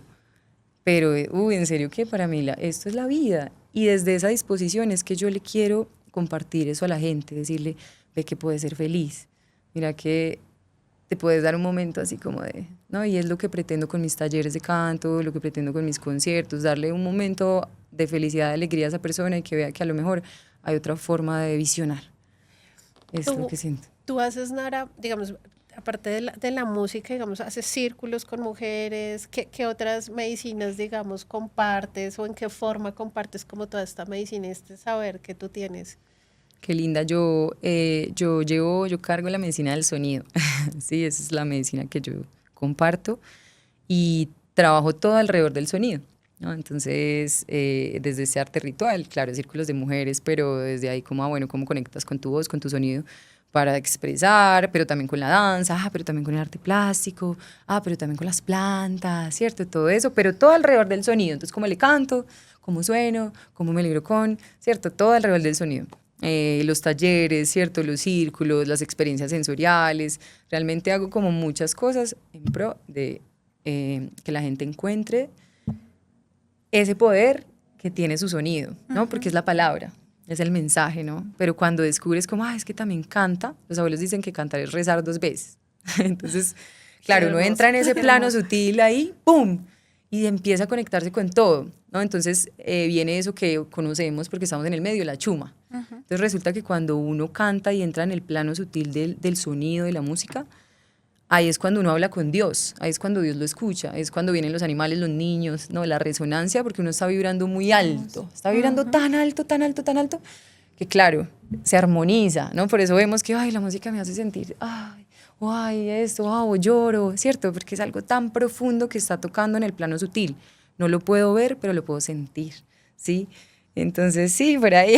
en serio que para mí esto es la vida. Y desde esa disposición es que yo le quiero compartir eso a la gente, decirle, ve que puedes ser feliz, mira que te puedes dar un momento así como de, ¿no? Y es lo que pretendo con mis talleres de canto, lo que pretendo con mis conciertos, darle un momento de felicidad, de alegría a esa persona y que vea que a lo mejor hay otra forma de visionar. Es lo que siento. Tú haces, Nara, digamos, aparte de la música, digamos, haces círculos con mujeres, ¿qué otras medicinas, digamos, compartes o en qué forma compartes como toda esta medicina, este saber que tú tienes? Qué linda. Yo cargo la medicina del sonido. Sí, esa es la medicina que yo comparto y trabajo todo alrededor del sonido, ¿no? Entonces, desde ese arte ritual, claro, círculos de mujeres, pero desde ahí como, bueno, cómo conectas con tu voz, con tu sonido para expresar, pero también con la danza, pero también con el arte plástico, pero también con las plantas, ¿cierto? Todo eso, pero todo alrededor del sonido. Entonces, cómo le canto, cómo sueno, cómo me alegro con, ¿cierto? Todo alrededor del sonido. Los talleres, ¿cierto? Los círculos, las experiencias sensoriales. Realmente hago como muchas cosas en pro de que la gente encuentre ese poder que tiene su sonido, ¿no? Porque es la palabra, es el mensaje, ¿no? Pero cuando descubres como, es que también canta, los abuelos dicen que cantar es rezar 2 veces. Entonces, claro, uno entra en ese plano sutil ahí, ¡pum! Y empieza a conectarse con todo, ¿no? Entonces viene eso que conocemos porque estamos en el medio, la chuma. Entonces resulta que cuando uno canta y entra en el plano sutil del sonido, de la música, ahí es cuando uno habla con Dios, ahí es cuando Dios lo escucha, ahí es cuando vienen los animales, los niños, ¿no? La resonancia, porque uno está vibrando muy alto, está vibrando tan alto, tan alto, tan alto, que claro, se armoniza, ¿no? Por eso vemos que, la música me hace sentir, esto, o lloro, ¿cierto? Porque es algo tan profundo que está tocando en el plano sutil. No lo puedo ver, pero lo puedo sentir, ¿sí? Entonces, sí, por ahí,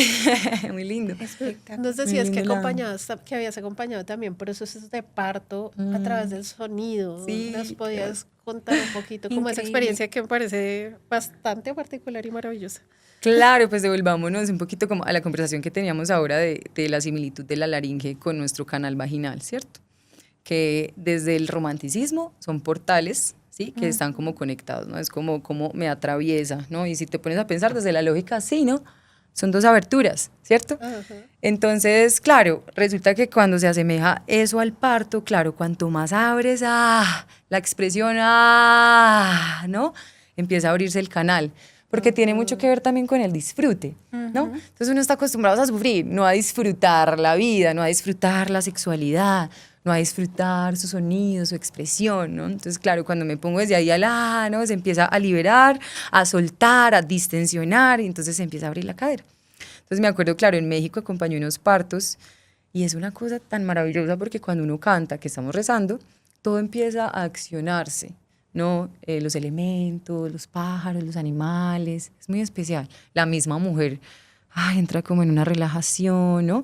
muy lindo. Espectacular. Nos decías que, lindo la- que habías acompañado también procesos de parto a través del sonido. Sí, ¿Nos podías contar un poquito como esa Increíble. experiencia que me parece bastante particular y maravillosa? Claro, pues devolvámonos un poquito como a la conversación que teníamos ahora de la similitud de la laringe con nuestro canal vaginal, ¿cierto? Que desde el romanticismo son portales, ¿sí? Que están como conectados, ¿no? Es como me atraviesa, ¿no? Y si te pones a pensar desde la lógica, sí, ¿no? Son dos aberturas, ¿cierto? Ajá. Entonces, claro, resulta que cuando se asemeja eso al parto, claro, cuanto más abres, la expresión, ¿no? Empieza a abrirse el canal, porque tiene mucho que ver también con el disfrute, ¿no? Entonces uno está acostumbrado a sufrir, no a disfrutar la vida, no a disfrutar la sexualidad, no a disfrutar su sonido, su expresión, ¿no? Entonces, claro, cuando me pongo desde ahí ¿no? Se empieza a liberar, a soltar, a distensionar, y entonces se empieza a abrir la cadera. Entonces me acuerdo, claro, en México acompañé unos partos y es una cosa tan maravillosa porque cuando uno canta, que estamos rezando, todo empieza a accionarse, ¿no? Los elementos, los pájaros, los animales, es muy especial. La misma mujer, entra como en una relajación, ¿no?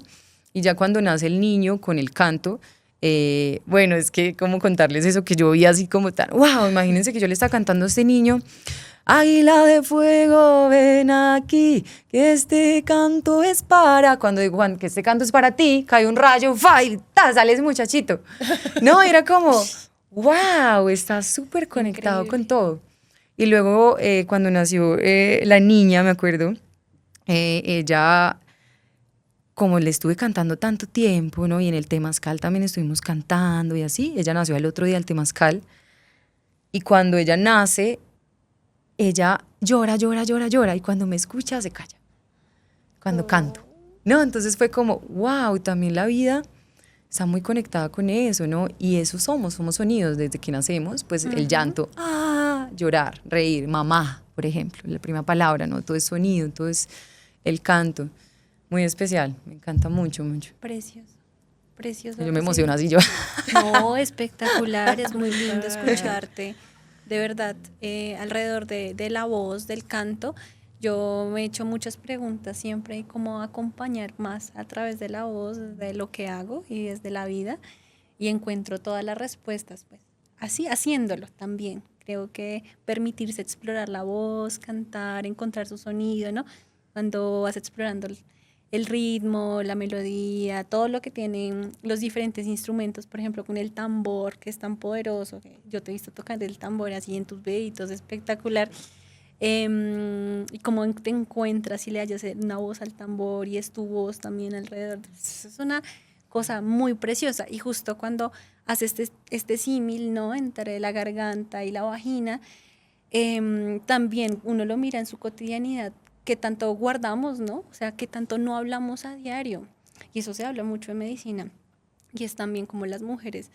Y ya cuando nace el niño con el canto, bueno, es que como contarles eso que yo vi así como tan, wow, imagínense que yo le estaba cantando a este niño, Águila de fuego, ven aquí, que este canto es para... Cuando digo, Juan, que este canto es para ti, cae un rayo, ¡fa! Y ¡ta! Sale ese muchachito. No, era como, wow, está súper conectado Increíble. con todo. Y luego, cuando nació la niña, me acuerdo, ella, como le estuve cantando tanto tiempo, ¿no? Y en el temazcal también estuvimos cantando y así. Ella nació al otro día del temazcal. Y cuando ella nace, ella llora, llora, llora, llora, y cuando me escucha se calla, cuando canto. No, entonces fue como, wow, también la vida está muy conectada con eso, ¿no? Y eso somos sonidos desde que nacemos, pues el llanto, llorar, reír, mamá, por ejemplo, la primera palabra, ¿no? Todo es sonido, todo es el canto. Muy especial, me encanta mucho, mucho. Precioso. Precioso. Yo me sí. emociono así yo. No, espectacular, es muy lindo escucharte, de verdad, alrededor de la voz, del canto. Yo me he hecho muchas preguntas siempre y cómo acompañar más a través de la voz, de lo que hago y desde la vida, y encuentro todas las respuestas, pues, así haciéndolo también. Creo que permitirse explorar la voz, cantar, encontrar su sonido, ¿no? Cuando vas explorando el ritmo, la melodía, todo lo que tienen los diferentes instrumentos, por ejemplo, con el tambor, que es tan poderoso, que yo te he visto tocar el tambor así en tus videitos, espectacular, y cómo te encuentras y le hayas una voz al tambor y es tu voz también alrededor, es una cosa muy preciosa, y justo cuando haces este símil, ¿no?, entre la garganta y la vagina, también uno lo mira en su cotidianidad, que tanto guardamos, ¿no? O sea, que tanto no hablamos a diario. Y eso se habla mucho en medicina. Y es también como las mujeres,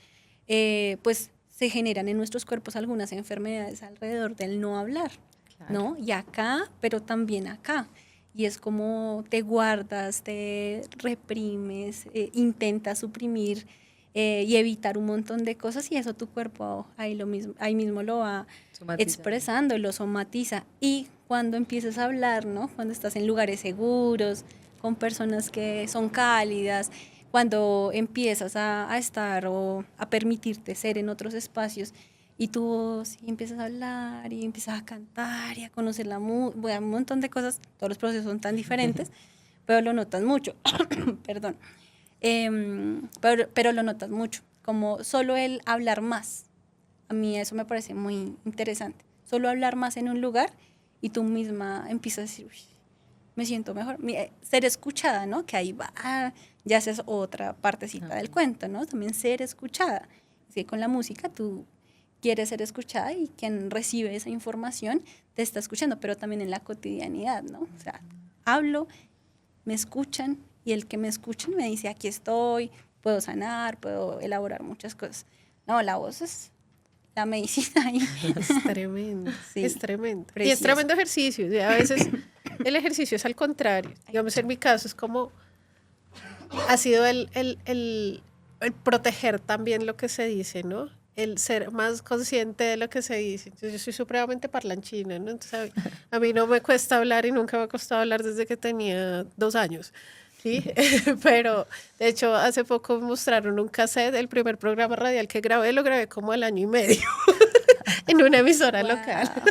pues se generan en nuestros cuerpos algunas enfermedades alrededor del no hablar, Claro. ¿no? Y acá, pero también acá. Y es como te guardas, te reprimes, intentas suprimir y evitar un montón de cosas, y eso tu cuerpo ahí mismo lo va expresando, lo somatiza. Y cuando empiezas a hablar, ¿no? Cuando estás en lugares seguros, con personas que son cálidas, cuando empiezas a estar o a permitirte ser en otros espacios, y tú sí, empiezas a hablar y empiezas a cantar y a conocer bueno, un montón de cosas, todos los procesos son tan diferentes, pero lo notas mucho, perdón, pero lo notas mucho, como solo el hablar más. A mí eso me parece muy interesante. Solo hablar más en un lugar y tú misma empiezas a decir, uy, me siento mejor. Ser escuchada, ¿no? Que ahí va, ya es otra partecita del cuento, ¿no? También ser escuchada. Sí, con la música tú quieres ser escuchada y quien recibe esa información te está escuchando, pero también en la cotidianidad, ¿no? O sea, hablo, me escuchan y el que me escucha me dice, aquí estoy, puedo sanar, puedo elaborar muchas cosas. No, la voz es la medicina ahí. Es tremendo, Sí, es tremendo. Y precioso. es tremendo ejercicio. Y a veces el ejercicio es al contrario. Digamos, en mi caso es como, ha sido el proteger también lo que se dice, ¿no? el ser más consciente de lo que se dice. Entonces, yo soy supremamente parlanchina, ¿no? Entonces, a mí no me cuesta hablar y nunca me ha costado hablar desde que tenía 2 años, ¿sí? Pero, de hecho, hace poco me mostraron un cassette del primer programa radial que grabé, lo grabé como al año y medio en una emisora local. Wow.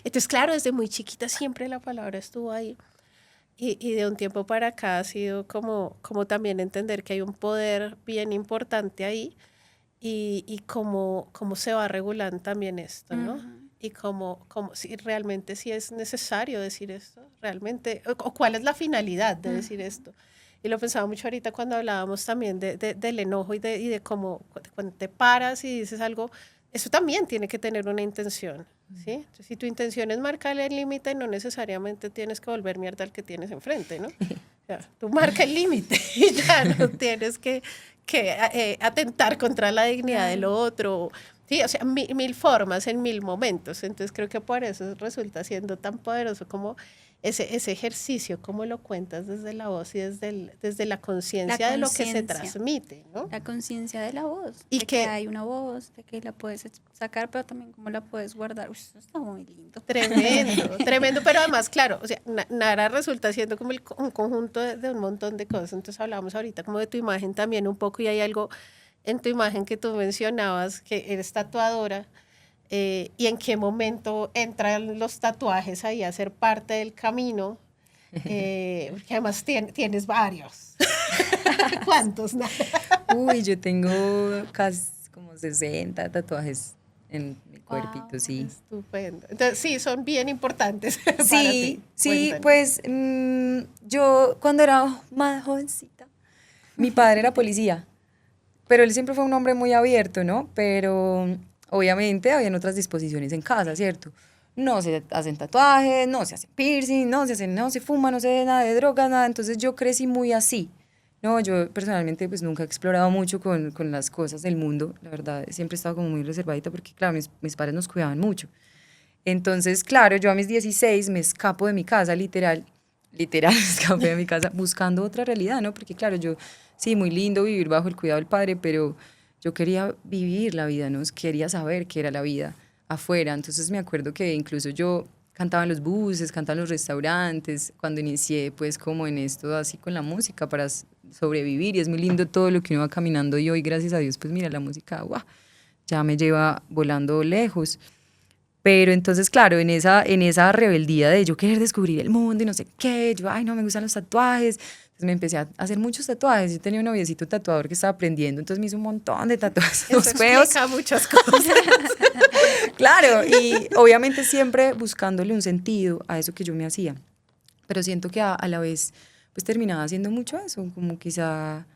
Entonces, claro, desde muy chiquita siempre la palabra estuvo ahí. Y de un tiempo para acá ha sido como también entender que hay un poder bien importante ahí y cómo se va regulando también esto, ¿no? Y cómo si realmente si es necesario decir esto, realmente, o cuál es la finalidad de decir esto. Y lo pensaba mucho ahorita cuando hablábamos también del enojo y de cómo cuando te paras y dices algo, eso también tiene que tener una intención, ¿sí? Entonces, si tu intención es marcar el límite, no necesariamente tienes que volver mierda al que tienes enfrente, ¿no? O sea, tú marca el límite y ya no tienes que atentar contra la dignidad del otro. Sí, o sea, mil formas en mil momentos. Entonces creo que por eso resulta siendo tan poderoso como ese ejercicio, como lo cuentas desde la voz y desde la conciencia de lo que se transmite, ¿no? La conciencia de la voz. Y de que hay una voz, de que la puedes sacar, pero también cómo la puedes guardar. Uy, eso está muy lindo. tremendo, tremendo, pero además, claro, o sea, Nara resulta siendo como un conjunto de un montón de cosas. Entonces hablábamos ahorita como de tu imagen también un poco y hay algo en tu imagen que tú mencionabas, que eres tatuadora, y en qué momento entran los tatuajes ahí a ser parte del camino, porque además tienes varios. ¿Cuántos? Uy, yo tengo casi como 60 tatuajes en mi cuerpito, Wow. sí. Estupendo. Entonces, sí, son bien importantes para ti. Sí, sí, Cuéntanos. pues yo cuando era más jovencita, mi padre era policía, pero él siempre fue un hombre muy abierto, ¿no? Pero obviamente habían otras disposiciones en casa, ¿cierto? No se hacen tatuajes, no se hacen piercing, no se fuma, no se hace nada de drogas, nada. Entonces yo crecí muy así. No, yo personalmente pues nunca he explorado mucho con las cosas del mundo, la verdad, siempre he estado como muy reservadita porque, claro, mis padres nos cuidaban mucho. Entonces, claro, yo a mis 16 me escapo de mi casa, literal, me escapé de mi casa buscando otra realidad, ¿no? Porque, claro, yo, sí, muy lindo vivir bajo el cuidado del padre, pero yo quería vivir la vida, ¿no? Quería saber qué era la vida afuera. Entonces me acuerdo que incluso yo cantaba en los buses, cantaba en los restaurantes, cuando inicié, pues, como en esto así con la música para sobrevivir. Y es muy lindo todo lo que uno va caminando y hoy, gracias a Dios, pues, mira, la música, ¡guau! Ya me lleva volando lejos. Pero entonces, claro, en esa rebeldía de yo querer descubrir el mundo y no sé qué, yo, ay, no, me gustan los tatuajes. Entonces me empecé a hacer muchos tatuajes. Yo tenía un noviecito tatuador que estaba aprendiendo, entonces me hizo un montón de tatuajes Eso feos. explica muchas cosas. Claro, y obviamente siempre buscándole un sentido a eso que yo me hacía. Pero siento que a la vez, pues terminaba haciendo mucho eso, como quizá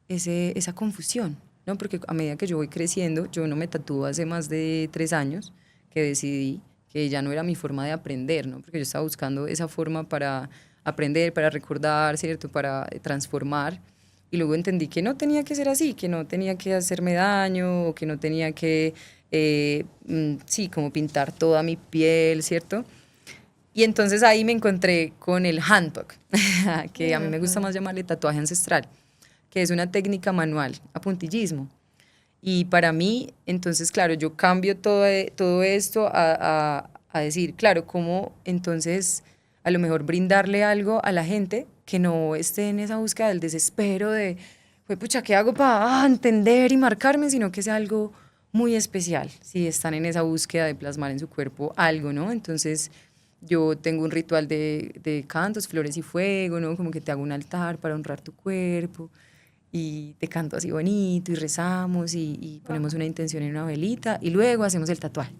esa confusión, ¿no? Porque a medida que yo voy creciendo, yo no me tatúo hace más de 3 años que decidí que ya no era mi forma de aprender, ¿no? Porque yo estaba buscando esa forma para aprender, para recordar, ¿cierto? Para transformar. Y luego entendí que no tenía que ser así, que no tenía que hacerme daño, o que no tenía que, sí, como pintar toda mi piel, ¿cierto? Y entonces ahí me encontré con el handpoke, que a mí me gusta más llamarle tatuaje ancestral, que es una técnica manual a puntillismo. Y para mí, entonces, claro, yo cambio todo esto a decir, claro, cómo entonces a lo mejor brindarle algo a la gente que no esté en esa búsqueda del desespero de, pues, pucha, ¿qué hago para entender y marcarme? Sino que sea algo muy especial, si están en esa búsqueda de plasmar en su cuerpo algo, ¿no? Entonces, yo tengo un ritual de cantos, flores y fuego, ¿no? Como que te hago un altar para honrar tu cuerpo y te canto así bonito y rezamos y ponemos una intención en una velita y luego hacemos el tatuaje.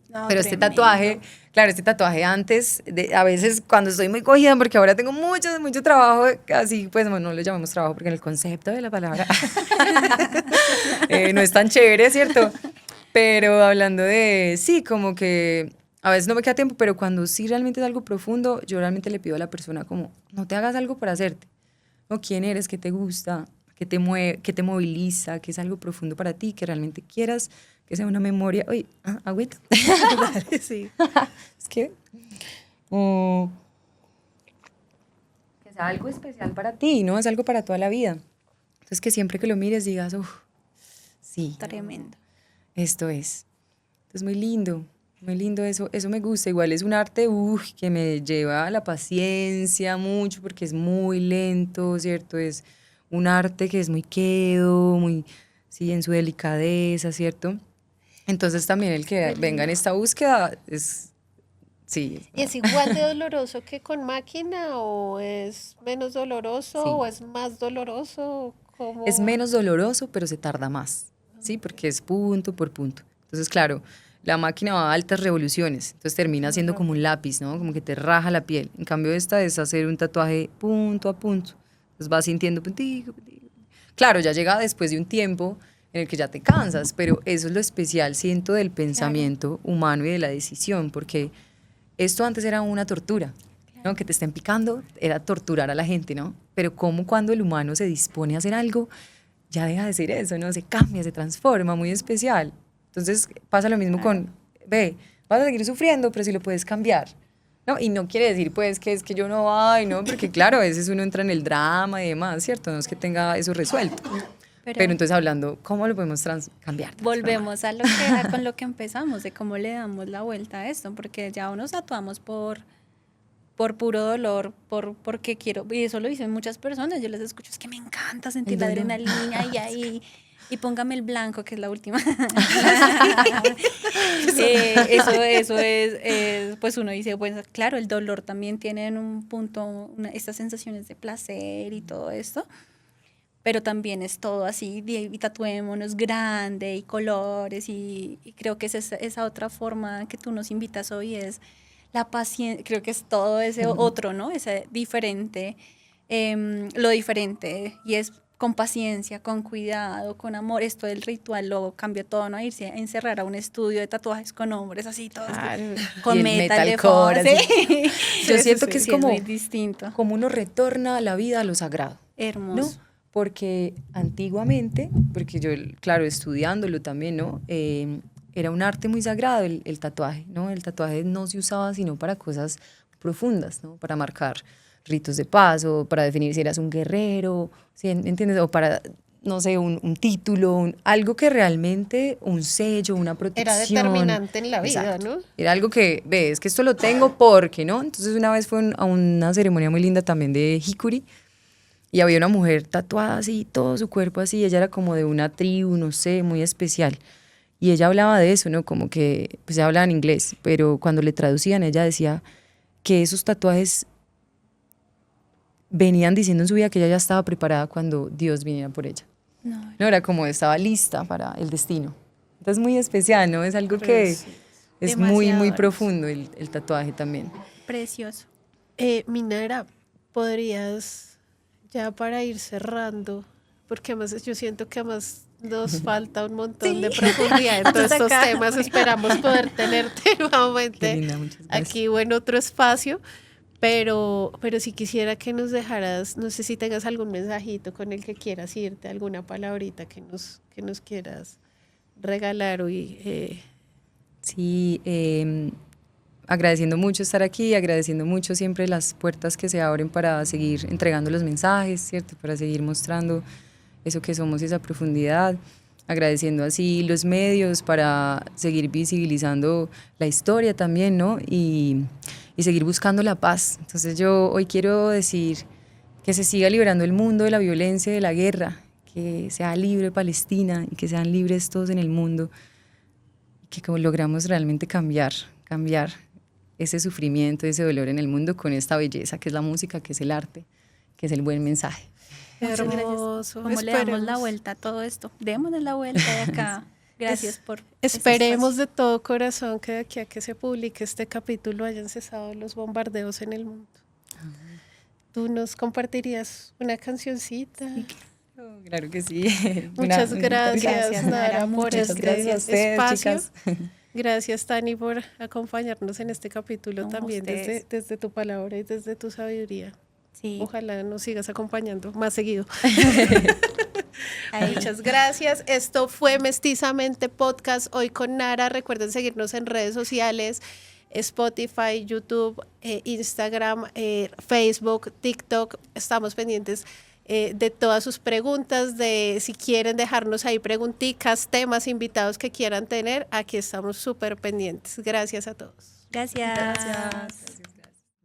No, Pero este tremendo. tatuaje, claro, este tatuaje antes, a veces cuando estoy muy cogida, porque ahora tengo mucho trabajo, así pues bueno, no le llamamos trabajo porque en el concepto de la palabra no es tan chévere, ¿cierto? Pero hablando de, sí, como que a veces no me queda tiempo, pero cuando sí realmente es algo profundo, yo realmente le pido a la persona como, no te hagas algo para hacerte, o quién eres, qué te gusta, qué te mueve, qué te moviliza, qué es algo profundo para ti, que realmente quieras, que sea una memoria. Uy, agüita. Dale, sí. Es que que sea algo especial para ti, ¿no? Es algo para toda la vida. Entonces que siempre que lo mires digas, uff, sí. Tremendo. esto es. Entonces, muy lindo eso, eso me gusta. Igual es un arte que me lleva a la paciencia mucho porque es muy lento, ¿cierto? Es un arte que es muy quedo, muy, sí, en su delicadeza, ¿cierto? Entonces también el que venga en esta búsqueda es, sí, ¿Y es igual de doloroso que con máquina o es menos doloroso sí. o es más doloroso? ¿Cómo? Es menos doloroso, pero se tarda más, ¿sí? Porque es punto por punto. Entonces, claro, la máquina va a altas revoluciones, entonces termina siendo como un lápiz, ¿no? Como que te raja la piel. En cambio, esta es hacer un tatuaje punto a punto. Entonces vas sintiendo puntico, puntico. Claro, ya llega después de un tiempo en el que ya te cansas, pero eso es lo especial, siento, del pensamiento humano y de la decisión, porque esto antes era una tortura, ¿no? Que te estén picando era torturar a la gente, ¿no? Pero como cuando el humano se dispone a hacer algo, ya deja de ser eso, ¿no? Se cambia, se transforma, muy especial. Entonces pasa lo mismo con, ve, vas a seguir sufriendo, pero si lo puedes cambiar, ¿no? Y no quiere decir, pues, que es que yo no, ay, no, porque claro, a veces uno entra en el drama y demás, ¿cierto? No es que tenga eso resuelto. Pero entonces hablando, ¿cómo lo podemos cambiar? Volvemos a lo que con lo que empezamos, de cómo le damos la vuelta a esto, porque ya nos tatuamos por puro dolor, porque quiero, y eso lo dicen muchas personas, yo les escucho, es que me encanta sentir la adrenalina y ahí, y póngame el blanco, que es la última. Eso es, pues uno dice, bueno, claro, el dolor también tiene en un punto estas sensaciones de placer y todo esto, pero también es todo así, y tatuémonos grande y colores, y creo que es esa otra forma que tú nos invitas hoy, es la paciencia, creo que es todo ese otro, ¿no? Ese diferente, lo diferente, y es con paciencia, con cuidado, con amor. Esto del ritual lo cambió todo, ¿no? Irse a encerrar a un estudio de tatuajes con hombres así, todos con metal de fondo. ¿Sí? Yo siento que es como, muy distinto. Como uno retorna a la vida, a lo sagrado. Hermoso. ¿No? Porque antiguamente, porque yo, claro, estudiándolo también, ¿no? Era un arte muy sagrado el tatuaje, ¿no? El tatuaje no se usaba sino para cosas profundas, ¿no? Para marcar ritos de paso, para definir si eras un guerrero, ¿sí? ¿Entiendes? O para, no sé, un título, algo que realmente, un sello, una protección. Era determinante en la vida, exacto, ¿no? Era algo que, ves, que esto lo tengo porque, ¿no? Entonces una vez fue a una ceremonia muy linda también de Hikuri, y había una mujer tatuada así, todo su cuerpo así, ella era como de una tribu, no sé, muy especial. Y ella hablaba de eso, ¿no? Como que, pues ella hablaba en inglés, pero cuando le traducían, ella decía que esos tatuajes venían diciendo en su vida que ella ya estaba preparada cuando Dios viniera por ella. No, era como estaba lista para el destino. Entonces, muy especial, ¿no? Es algo que es muy, muy profundo el tatuaje también. Precioso. Minara, ¿podrías, ya para ir cerrando, porque además yo siento que además nos falta un montón de profundidad en todos estos temas, esperamos poder tenerte nuevamente aquí o en otro espacio, pero si quisiera que nos dejaras, no sé si tengas algún mensajito con el que quieras irte, alguna palabrita que nos quieras regalar hoy. Sí, agradeciendo mucho estar aquí, agradeciendo mucho siempre las puertas que se abren para seguir entregando los mensajes, ¿cierto? Para seguir mostrando eso que somos, esa profundidad, agradeciendo así los medios para seguir visibilizando la historia también, ¿no? Y seguir buscando la paz. Entonces yo hoy quiero decir que se siga liberando el mundo de la violencia y de la guerra, que sea libre Palestina y que sean libres todos en el mundo, que como logramos realmente cambiar ese sufrimiento, ese dolor en el mundo con esta belleza que es la música, que es el arte, que es el buen mensaje. Hermoso. ¿Cómo le damos la vuelta a todo esto? Démosle la vuelta de acá. Gracias por esperemos de todo corazón que de aquí a que se publique este capítulo hayan cesado los bombardeos en el mundo. ¿Tú nos compartirías una cancioncita? Sí, claro que sí. Muchas gracias, Nara, por este espacio. Chicas. Gracias, Tani, por acompañarnos en este capítulo también desde tu palabra y desde tu sabiduría. Sí. Ojalá nos sigas acompañando más seguido. Muchas gracias. Esto fue Mestizamente Podcast, hoy con Nara. Recuerden seguirnos en redes sociales, Spotify, YouTube, Instagram, Facebook, TikTok. Estamos pendientes de todas sus preguntas, de si quieren dejarnos ahí preguntitas, temas, invitados que quieran tener. Aquí estamos súper pendientes. Gracias a todos. Gracias.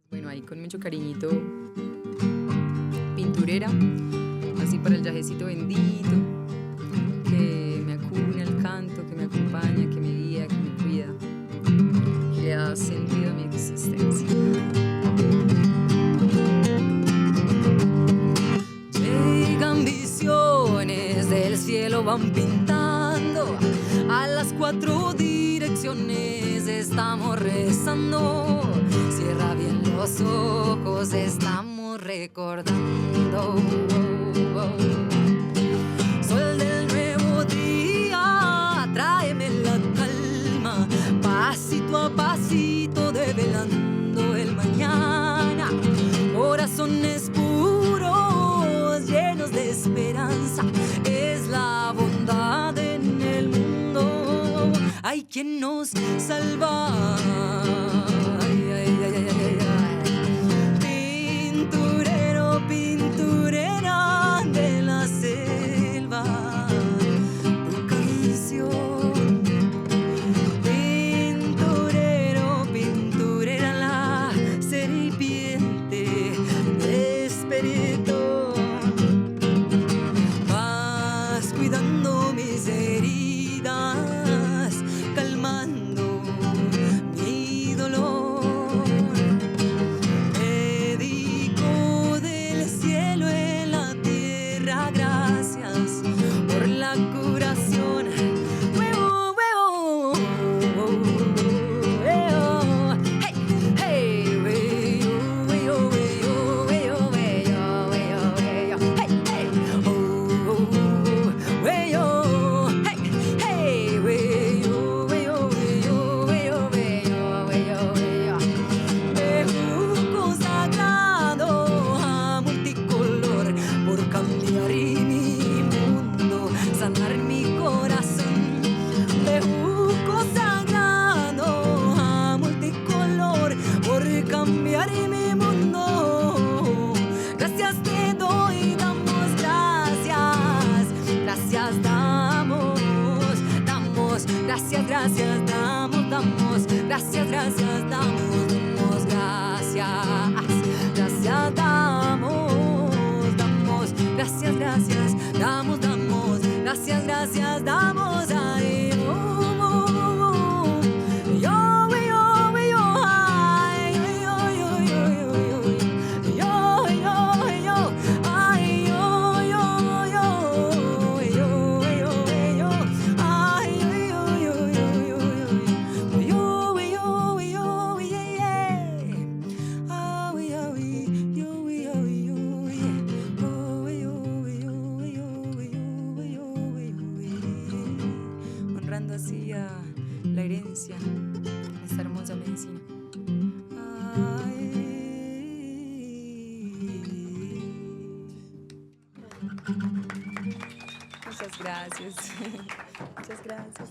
Bueno, ahí con mucho cariñito, pinturera, así para el yajecito bendito, que me acuna el canto, que me acompaña, que me guía, que me cuida, que le da sentido a mi existencia. Llegan visiones del cielo, van pintando a las 4 direcciones, estamos rezando. Cierra bien los ojos, estamos recordando. Sol del nuevo día, tráeme la calma, pasito a pasito develando el mañana. Corazones puros, llenos de esperanza, es la bondad en el mundo. Hay quien nos salva. Pinturero, pinturera de la selva, tu canción. Pinturero, pinturera, la serpiente de espíritu. Vas cuidando mis heridas, calmando mi dolor. Médico del cielo en la tierra, gracias por la curación. Huevo, huevo, huevo. Hey, hey, huevo, huevo, huevo, huevo, huevo, huevo. Hey, hey, oh, huevo. Hey, hey, huevo, huevo, huevo, huevo, huevo, huevo. Bejuco sagrado a multicolor por cambiar mi mundo, sanar mi corazón. Bejuco sagrado a multicolor por cambiar mi mundo. Gracias te doy, damos gracias. Gracias damos, damos. Gracias, gracias damos, damos. Gracias, gracias damos, damos. Gracias, gracias damos, damos. Gracias, gracias damos, damos. Gracias, gracias damos. Ay, oh, oh, oh. Yo, yo, yo, ay, yo, yo, yo, yo, yo, yo, yo, ay, yo, yo, yo, yo, yo, yo, ay, yo, yo, yo, yo, yo, yo, yo, yeah. Ah, we, yo, yo, yo, yeah. Oh, yo, honrando así a la herencia de esta hermosa medicina. Ay. Muchas gracias. Muchas gracias.